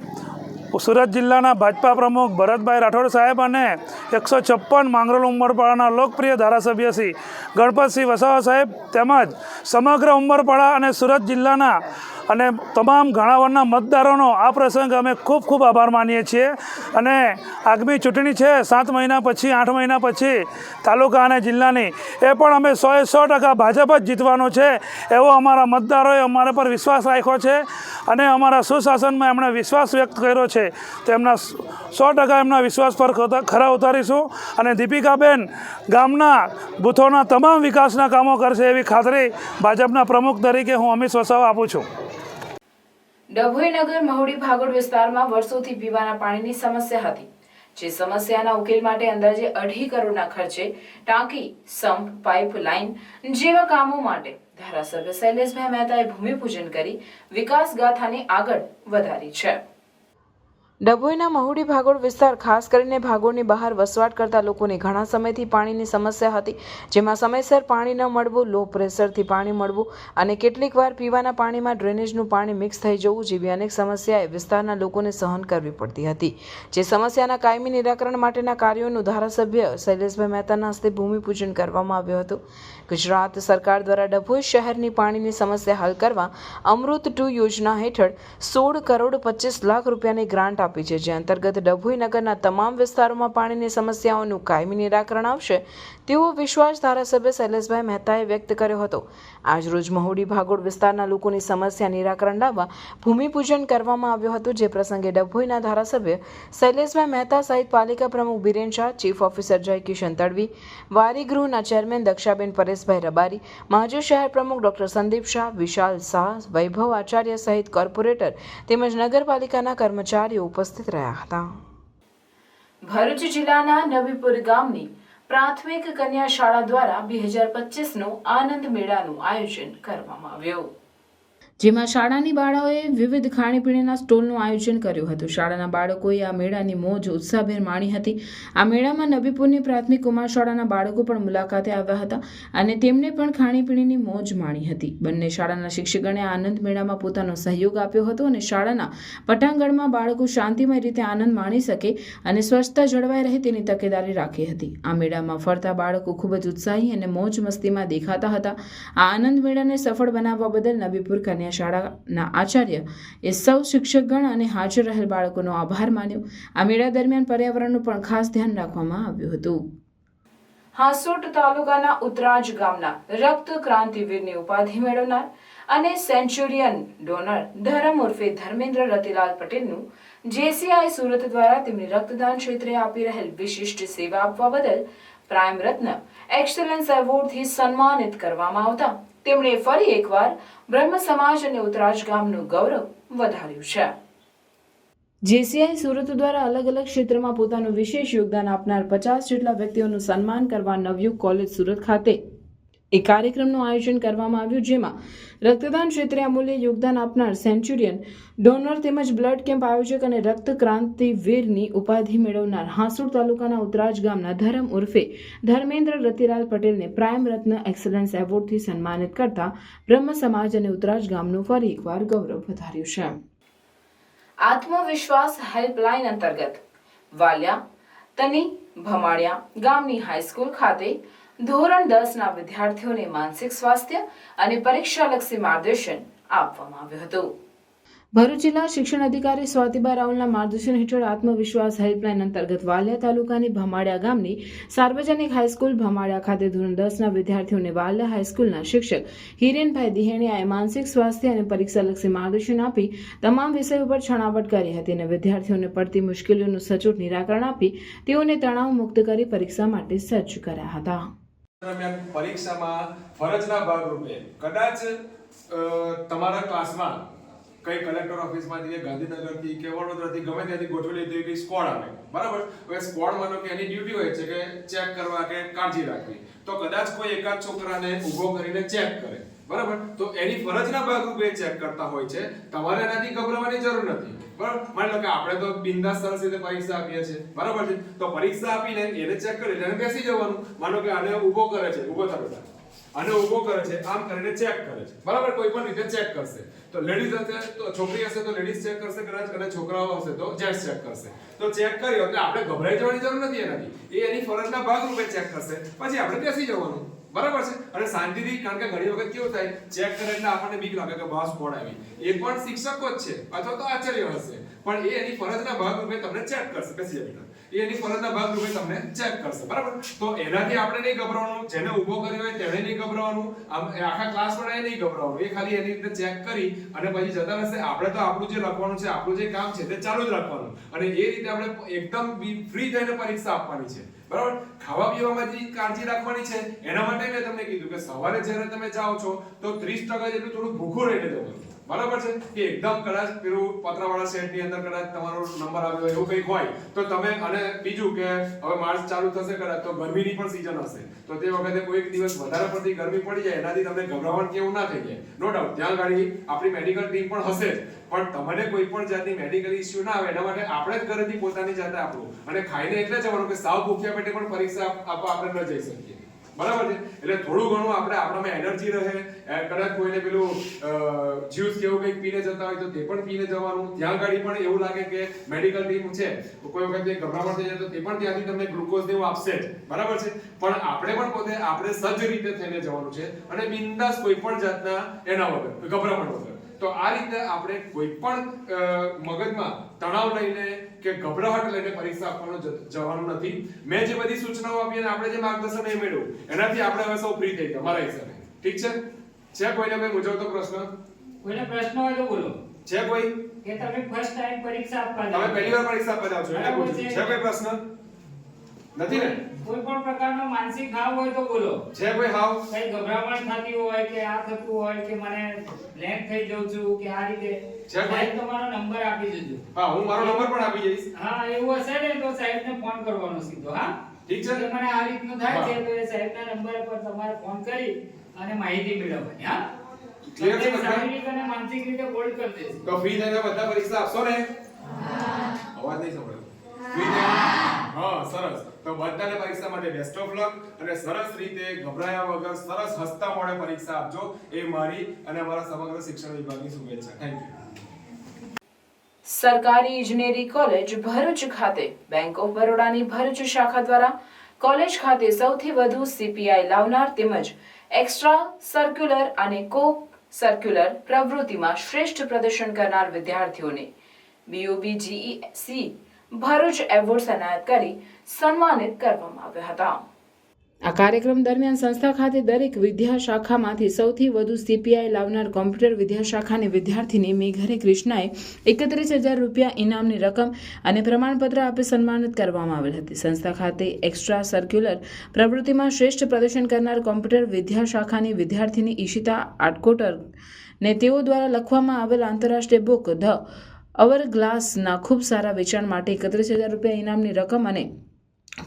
સુરત જિલ્લાના ભાજપા પ્રમુખ ભરતભાઈ રાઠોડ સાહેબ અને 156 માંગરોળ ઉમરપાડાના લોકપ્રિય ધારાસભ્ય શ્રી ગણપતસિંહ વસાવા સાહેબ તેમજ સમગ્ર ઉમરપાડા અને સુરત જિલ્લાના અને તમામ ઘાણાવરના મતદારોનો આ પ્રસંગ અમે ખૂબ ખૂબ આભાર માનીએ છીએ. અને આગામી ચૂંટણી છે 7 મહિના પછી, 8 મહિના પછી તાલુકા અને જિલ્લાની, એ પણ અમે 100% ભાજપ જ જીતવાનો છે એવો અમારા મતદારોએ અમારા પર વિશ્વાસ રાખ્યો છે અને અમારા સુશાસનમાં એમણે વિશ્વાસ વ્યક્ત કર્યો છે. તેમના 100% એમના વિશ્વાસ પર ખરા ઉતારીશું અને દીપિકાબેન ગામના બૂથોના તમામ વિકાસના કામો કરશે એવી ખાતરી ભાજપના પ્રમુખ તરીકે હું અમિત વસાવા આપું છું. ડભોઈ નગર મહુડી ભાગોળ વિસ્તારમાં વર્ષોથી પીવાના પાણીની સમસ્યા હતી, જે સમસ્યાના ઉકેલ માટે અંદાજે 2.5 કરોડના ખર્ચે ટાંકી, સંપ, પાઇપલાઇન જેવા કામો માટે ધારાસભ્ય શૈલેષભાઈ મહેતાએ ભૂમિપૂજન કરી વિકાસ ગાથાને આગળ વધારી છે. ડભોઈના મહુડી ભાગોળ વિસ્તાર, ખાસ કરીને ભાગોળની બહાર વસવાટ કરતા લોકોને ઘણા સમયથી પાણીની સમસ્યા હતી, જેમાં સમયસર પાણી ન મળવું, લો પ્રેશરથી પાણી મળવું અને કેટલીક વાર પીવાના પાણીમાં ડ્રેનેજનું પાણી મિક્સ થઈ જવું જેવી અનેક સમસ્યાએ વિસ્તારના લોકોને સહન કરવી પડતી હતી. જે સમસ્યાના કાયમી નિરાકરણ માટેના કાર્યોનું ધારાસભ્ય શૈલેષભાઈ મહેતાના હસ્તે ભૂમિપૂજન કરવામાં આવ્યું હતું. ગુજરાત સરકાર દ્વારા ડભોઈ શહેરની પાણીની સમસ્યા હલ કરવા અમૃત 2 યોજના હેઠળ 16 કરોડ 25 લાખ રૂપિયાની ગ્રાન્ટ આપી છે, જે અંતર્ગત ડભોઈ નગરના તમામ વિસ્તારોમાં પાણીની સમસ્યાઓનું કાયમી નિરાકરણ આવશે તેવો વિશ્વાસ ધારાસભ્ય શૈલેષભાઈ મહેતાએ વ્યક્ત કર્યો હતો. આજરોજ મહુડી ભાગોળ વિસ્તારના લોકોની સમસ્યા નિરાકરણ લાવવા ભૂમિપૂજન કરવામાં આવ્યું હતું, જે પ્રસંગે ડભોઈના ધારાસભ્ય શૈલેષભાઈ મહેતા સહિત પાલિકા પ્રમુખ બિરેન શાહ, ચીફ ઓફિસર જય કિશન તડવી, વારી ગૃહના ચેરમેન દક્ષાબેન પરેશભાઈ રબારી, માજી શહેર પ્રમુખ ડોક્ટર સંદીપ શાહ, વિશાલ શાહ, વૈભવ આચાર્ય સહિત કોર્પોરેટર તેમજ નગરપાલિકાના કર્મચારીઓ ઉપસ્થિત રહ્યા હતા. ભરૂચ જિલ્લાના નબીપુર ગામની પ્રાથમિક કન્યા શાળા દ્વારા 2025નો આનંદ મેળાનું આયોજન કરવામાં આવ્યું, જેમાં શાળાની બાળાઓએ વિવિધ ખાણીપીણીના સ્ટોલનું આયોજન કર્યું હતું. શાળાના બાળકોએ આ મેળાની મોજ ઉત્સાહભેર માણી હતી. આ મેળામાં નબીપુરની પ્રાથમિક કુમાર શાળાના બાળકો પણ મુલાકાતે આવ્યા હતા અને તેમને પણ ખાણીપીણીની મોજ માણી હતી. બંને શાળાના શિક્ષકોએ આનંદ મેળામાં પોતાનો સહયોગ આપ્યો હતો અને શાળાના પટાંગણમાં બાળકો શાંતિમય રીતે આનંદ માણી શકે અને સ્વચ્છતા જળવાઈ રહે તેની તકેદારી રાખી હતી. આ મેળામાં ફરતા બાળકો ખૂબ જ ઉત્સાહી અને મોજ મસ્તીમાં દેખાતા હતા. આ આનંદ મેળાને સફળ બનાવવા બદલ નબીપુર કન્યા શાળાના આચાર્ય એ સૌ શિક્ષકગણ અને હાજર રહેલ બાળકોનો આભાર માન્યો. આ મેળા દરમિયાન પર્યાવરણનું પણ ખાસ ધ્યાન રાખવામાં આવ્યું હતું. હાંસોટ તાલુકાના ઉતરાજ ગામના રક્ત ક્રાંતિવીરની ઉપાધિ મેળવનાર અને સેન્ચુરિયન ડોનર ધરમ ઉર્ફે ધર્મેન્દ્ર રતિલાલ પટેલનું JCI સુરત દ્વારા તેમની રક્તદાન ક્ષેત્રે આપી રહેલ વિશિષ્ટ સેવા આપવા બદલ પ્રાઇમ રત્ન એક્સલન્સ એવોર્ડથી સન્માનિત કરવામાં આવતા તેમણે ફરી એકવાર બ્રહ્મ સમાજ અને ઉતરાજ ગામનું ગૌરવ વધાર્યું છે. JCI સુરત દ્વારા અલગ અલગ ક્ષેત્રમાં પોતાનું વિશેષ યોગદાન આપનાર 50 જેટલા વ્યક્તિઓનું સન્માન કરવા નવયુગ કોલેજ સુરત ખાતે એક કાર્યક્રમનું આયોજન કરવામાં આવ્યું, જેમાં રક્તદાન ક્ષેત્રે અમૂલ્ય યોગદાન આપનાર સેન્ચુરિયન ડોનર તેમજ બ્લડ કેમ્પ આયોજક અને રક્ત ક્રાંતિવીરની ઉપાધિ મેળવનાર હાંસોટ તાલુકાના ઉતરાજ ગામના ધરમ ઉર્ફે ધર્મેન્દ્ર રતિલાલ પટેલને પ્રાઇમ રત્ન એક્સલન્સ એવોર્ડથી સન્માનિત કરતા બ્રહ્મ સમાજ અને ઉતરાજ ગામનું ફરી એકવાર ગૌરવ વધાર્યું છે. આત્મવિશ્વાસ હેલ્પલાઇન અંતર્ગત વાલિયા તની ભમાડિયા ગામની હાઈસ્કૂલ ખાતે ધોરણ 10ના વિદ્યાર્થીઓને માનસિક સ્વાસ્થ્ય અને પરીક્ષાલક્ષી માર્ગદર્શન આપવામાં આવ્યું હતું. ભરૂચ જિલ્લા શિક્ષણ અધિકારી સ્વાતિબા રાવલના માર્ગદર્શન હેઠળ આત્મવિશ્વાસ હેલ્પલાઇન અંતર્ગત વાલિયા તાલુકાની ભમાડિયા ગામની સાર્વજનિક હાઈસ્કૂલ ભમાડિયા ખાતે ધોરણ 10ના વિદ્યાર્થીઓને વાલિયા હાઈસ્કૂલના શિક્ષક હિરેનભાઈ દિહેણિયાએ માનસિક સ્વાસ્થ્ય અને પરીક્ષાલક્ષી માર્ગદર્શન આપી તમામ વિષયો પર છણાવટ કરી હતી અને વિદ્યાર્થીઓને પડતી મુશ્કેલીઓનું સચોટ નિરાકરણ આપી તેઓને તણાવ મુક્ત કરી પરીક્ષા માટે સજ્જ કર્યા હતા. દરમિયાન પરીક્ષામાં ફરજના ભાગરૂપે કદાચ તમારા ક્લાસમાં કઈ કલેક્ટર ઓફિસમાંથી કે ગાંધીનગરથી કે વડોદરાથી ગમે ત્યાંથી ગોઠવેલી તો કઈ સ્ક્વોડ આવે, બરાબર. હવે સ્ક્વોડ માનો કે એની ડ્યુટી હોય છે કે ચેક કરવા કે કાળજી રાખવી, તો કદાચ કોઈ એકાદ છોકરાને ઊભો કરીને ચેક કરે, બરાબર? તો એની ફરજના ભાગરૂપે ચેક કરતા હોય છે. તમારે એનાથી ગભરાવાની જરૂર નથી. બરાબર? માની લો કે આપણે તો બિંદાસ સરસ રીતે પરીક્ષા આપીએ છીએ, બરાબર છે? તો પરીક્ષા આપીને એને ચેક કરી એટલે એને બેસી જવાનું. માનો કે આને ઊભો કરે છે, ઊભો થા બેટા, આને ઊભો કરે છે, આમ કરીને ચેક કરે છે, બરાબર? કોઈ પણ રીતે ચેક કરશે. તો લેડીઝ હશે તો છોકરી હશે તો લેડીઝ ચેક કરશે, કદાચ અને છોકરાઓ હશે તો જેન્ટ્સ ચેક કરશે. તો ચેક કર્યો એટલે આપણે ગભરાઈ જવાની જરૂર નથી એનાથી. એ એની ફરજના ભાગરૂપે ચેક કરશે, પછી આપણે બેસી જવાનું, બરાબર છે? અને શાંતિથી, કારણ કે ઘણી વખત કેવું થાય, ચેક કરે એટલે આપણને બીક લાગે કે બહાર સ્કોડ આવી. એ પણ શિક્ષકો જ છે અથવા તો આચાર્ય હશે, પણ એ એની ફરજના ભાગરૂપે તમને ચેક કરશે. બેસી જાય બેટા, એ એની ફરજના ભાગરૂપે તમને ચેક કરશે, બરાબર? તો એનાથી આપણે નહીં ગભરાવાનું, જેને ઊભો કર્યો હોય તેને નહીં ગભરાવાનું, આખા ક્લાસ વાળાએ નહીં ગભરાવાનું. એ ખાલી એની રીતે ચેક કરી અને પછી જતા રહેશે. આપણે તો આપણું જે લખવાનું છે, આપણું જે કામ છે તે ચાલુ જ રાખવાનું, અને એ રીતે આપણે એકદમ ફ્રી થઈને પરીક્ષા આપવાની છે, બરાબર? ખાવા પીવામાં જે કાળજી રાખવાની છે એના માટે મેં તમને કીધું કે સવારે જ્યારે તમે જાઓ છો તો 30% જેટલું થોડું ભૂખું રહીને જવાનું, બરાબર છે? કે એકદમ કદાચ પેલું પતરાવાળા સેટની અંદર કદાચ તમારો નંબર આવ્યો એવું કંઈક હોય તો તમે, અને બીજું કે હવે માર્ચ ચાલુ થશે કદાચ તો ગરમીની પણ સીઝન હશે, તો તે વખતે કોઈક દિવસ વધારે પડતી ગરમી પડી જાય, એનાથી તમને ગભરાવાનું કે એવું ના થઈ જાય. નો ડાઉટ ત્યાં ગાડી આપણી મેડિકલ ટીમ પણ હશે જ, પણ તમને કોઈ પણ જાતની મેડિકલ ઇસ્યુ ના આવે એના માટે આપણે જ ઘરેથી પોતાની જાતે આપણું અને ખાઈને એટલે જવાનું કે સાવ ભૂખ્યા પેટે પણ પરીક્ષા આપવા આપણે ન જઈ શકીએ, બરાબર છે? એટલે થોડું ઘણું આપણે આપણામાં એનર્જી રહે. કદાચ કોઈને પેલું જ્યુસ કેવું કંઈક પીને જતા હોય તો તે પણ પીને જવાનું. ત્યાં ગાડી પણ એવું લાગે કે મેડિકલ ટીમ છે, કોઈ વખત ગભરામણ થઈ જાય તો તે પણ ત્યાંથી તમને ગ્લુકોઝ દેવું આપશે જ, બરાબર છે? પણ આપણે પણ પોતે આપણે સજ્જ રીતે થઈને જવાનું છે અને બિંદાસ કોઈ પણ જાતના એના વગર, ગભરામણ વગર. તો આ રીતે આપણે કોઈ પણ મગજમાં તણાવ લઈને કે ગભરાહટ લઈને પરીક્ષા આપવાનું જવાનું નથી. મેં જે બધી સૂચનાઓ આપી અને આપણે જે માર્ગદર્શન એ મેળવ્યું એનાથી આપણે હવે સૌ ફ્રી થઈ ગયા મારા હિસાબે. ઠીક છે? છે કોઈને મેં મૂંઝવતો પ્રશ્ન? કોઈને પ્રશ્ન હોય તો બોલો. છે કોઈ? કે તમે ફર્સ્ટ ટાઈમ પરીક્ષા આપવા જાવ, તમે પહેલી વાર પરીક્ષા આપવા જાવ છો એટલે પૂછું. છે કોઈ પ્રશ્ન? નથી ને? કોઈ પણ પ્રકારનો માનસિક હાવ હોય તો બોલો. છે કોઈ હાવ? કઈ ગભરામણ થતી હોય કે આ થતું હોય કે મને બ્લેન્ક થઈ જાઉં છું કે આ રીતે, સાહેબ તમારો નંબર આપી દેજો. હા, હું મારો નંબર પણ આપી દઈશ. હા, એવું હશે ને તો સાહેબને ફોન કરવાનો સીધો. હા, ઠીક છે? મને આ રીતનું થાય છે તો એ સાહેબના નંબર પર તમારે ફોન કરી અને માહિતી મેળવવાની. હા, ક્લિયર છે? શારીરિક અને માનસિક રીતે બોલ્ડ કરી દેજો. તો ફ્રી થઈને બધા પરીક્ષા આપશો ને? અવાજ નહીં સંભળાયો. ફ્રી થઈને? હા, સરસ. તો બધાને પરીક્ષા માટે બેસ્ટ ઓફ લક અને સરસ રીતે ગભરાયા વગર સરસ હસતા મોઢે પરીક્ષા આપજો, એ મારી અને અમારા સમગ્ર શિક્ષણ વિભાગની શુભેચ્છા. Thank you. સરકારી ઇજનેરી કોલેજ ભરૂચ ખાતે બેંક ઓફ બરોડાની ભરૂચ શાખા દ્વારા કોલેજ ખાતે સૌથી વધુ સીપીઆઈ લાવનાર તેમજ એક્સ્ટ્રા સર્ક્યુલર અને કો સર્ક્યુલર પ્રવૃત્તિમાં શ્રેષ્ઠ પ્રદર્શન કરનાર વિદ્યાર્થીઓને BOBGEC ભરૂચ એવોર્ડ્સ એનાયત કરી સન્માનિત કરવામાં આવ્યા હતા. આ કાર્યક્રમ દરમિયાન સંસ્થા ખાતે દરેક વિદ્યા શાખામાંથી સૌથી વધુ સીપીઆઈ લાવનાર કોમ્પ્યુટર વિદ્યા શાખાની વિદ્યાર્થીની મેઘરે કૃષ્ણાએ 31,000 રૂપિયા ઇનામની રકમ અને પ્રમાણપત્ર આપી સન્માનિત કરવામાં આવેલ હતી. સંસ્થા ખાતે એક્સ્ટ્રા સર્ક્યુલર પ્રવૃત્તિમાં શ્રેષ્ઠ પ્રદર્શન કરનાર કોમ્પ્યુટર વિદ્યા શાખાની વિદ્યાર્થીની ઈશિતા આટકોટર ને તેઓ દ્વારા લખવામાં આવેલ આંતરરાષ્ટ્રીય બુક ધ અવર ગ્લાસના ખૂબ સારા વેચાણ માટે 31,000 રૂપિયા ઇનામની રકમ અને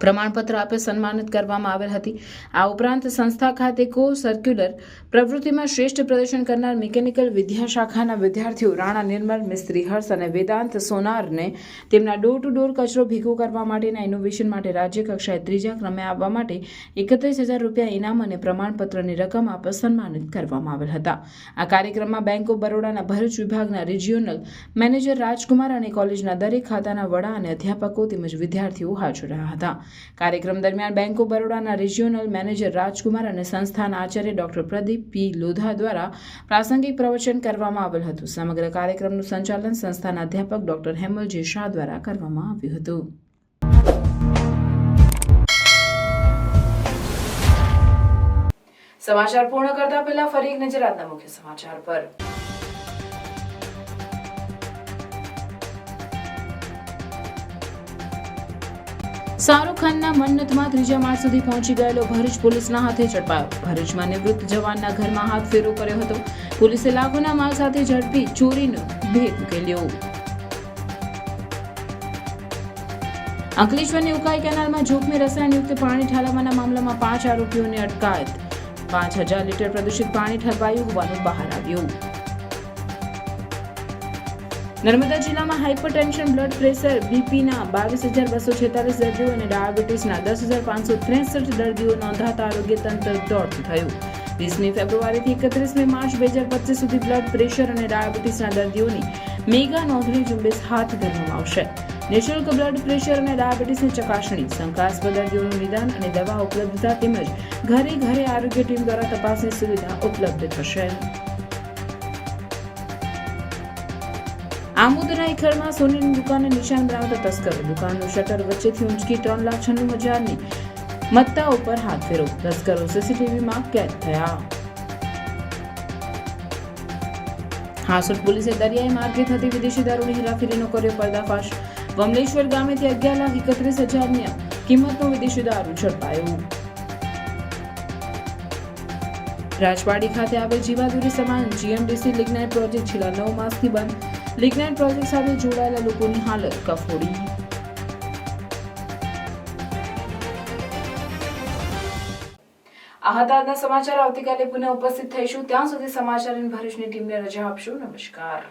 પ્રમાણપત્ર આપે સન્માનિત કરવામાં આવેલ હતી. આ ઉપરાંત સંસ્થા ખાતે કો સર્ક્યુલર પ્રવૃત્તિમાં શ્રેષ્ઠ પ્રદર્શન કરનાર મિકેનિકલ વિદ્યા શાખાના વિદ્યાર્થીઓ રાણા નિર્મલ, મિસ્ત્રી હર્ષ અને વેદાંત સોનારને તેમના ડોર ટુ ડોર કચરો ભેગો કરવા માટેના ઇનોવેશન માટે રાજ્ય કક્ષાએ 3જા ક્રમે આવવા માટે 31,000 રૂપિયા ઇનામ અને પ્રમાણપત્રની રકમ આપે સન્માનિત કરવામાં આવેલ હતા. આ કાર્યક્રમમાં બેંક ઓફ બરોડાના ભરૂચ વિભાગના રિજિયોનલ મેનેજર રાજકુમાર અને કોલેજના દરેક ખાતાના વડા અને અધ્યાપકો તેમજ વિદ્યાર્થીઓ હાજર રહ્યા હતા. કાર્યક્રમ દરમિયાન બેંક ઓફ બરોડાના રિજિયોનલ મેનેજર રાજકુમાર અને સંસ્થાના આચાર્ય ડોક્ટર પ્રદીપ પી લોધા દ્વારા પ્રાસંગિક પ્રવચન કરવામાં આવેલ હતું. સમગ્ર કાર્યક્રમનું સંચાલન સંસ્થાના અધ્યાપક ડોક્ટર હેમલ જે શાહ દ્વારા કરવામાં આવ્યું હતું. સમાચાર પૂર્ણ કરતા પહેલા ફરી એક નજર આજના મુખ્ય સમાચાર પર. શાહરૂખ ખાનના મન્નતમાં 3જા માળ સુધી પહોંચી ગયેલો ભરૂચ પોલીસના હાથે ઝડપાયો. ભરૂચમાં નિવૃત્ત જવાનના ઘરમાં હાથ ફેરો કર્યો હતો. પોલીસે લાખોના માલ સાથે ઝડપી ચોરીનો ભેદ ઉકેલ્યો. અંકલેશ્વરની ઉકાઈ કેનાલમાં જોખમી રસાયણયુક્ત પાણી ઠાલવવાના મામલામાં 5 આરોપીઓની અટકાયત. 5000 લીટર પ્રદૂષિત પાણી ઠલવાયું હોવાનું બહાર આવ્યું. નર્મદા જિલ્લામાં હાઇપરટેન્શન, બ્લડ પ્રેશર, બીપીના 22,246 દર્દીઓ અને ડાયાબિટીસના 10,563 દર્દીઓ નોંધાતા આરોગ્ય તંત્ર દોડતું થયું. 20મી ફેબ્રુઆરીથી 31મી માર્ચ 2025 સુધી બ્લડ પ્રેશર અને ડાયાબિટીસના દર્દીઓની મેગા નોંધણી ઝુંબેશ હાથ ધરવામાં આવશે. નિઃશુલ્ક બ્લડ પ્રેશર અને ડાયાબિટીસની ચકાસણી, શંકાસ્પદ દર્દીઓનું નિદાન અને દવા ઉપલબ્ધતા તેમજ ઘરે ઘરે આરોગ્ય ટીમ દ્વારા તપાસની સુવિધા ઉપલબ્ધ થશે. આમોદના ઇખરમાં સોનીની દુકાનને નિશાન બનાવતા તસ્કરો, દુકાનનું શટર વચ્ચેથી ઊંચકી 3,96,000ની મત્તા ઉપર હાથ ફેરો, તસ્કરો સીસીટીવીમાં કેદ થયા. હાંસોટ પોલીસે દરિયાઈ માર્ગે થતી વિદેશી દારૂની હેરાફેરીનો કર્યો પર્દાફાશ. વમલેશ્વર ગામેથી 11,31,000ની કિંમતનો વિદેશી દારૂ ઝડપાયો. રાજવાડી ખાતે આવેલ જીવાદોરી સમાન જીએમડીસી લિગ્નાઇટ પ્રોજેક્ટ છેલ્લા 9 માસથી બંધ. લિગ્નાઇટ પ્રોજેક્ટ સાથે જોડાયેલા લોકોની હાલત કફોડી. આ હતા આજના સમાચાર. આવતીકાલે પુનઃ ઉપસ્થિત થઈશું. ત્યાં સુધી સમાચાર ભરૂચની ટીમને રજા આપશો. નમસ્કાર.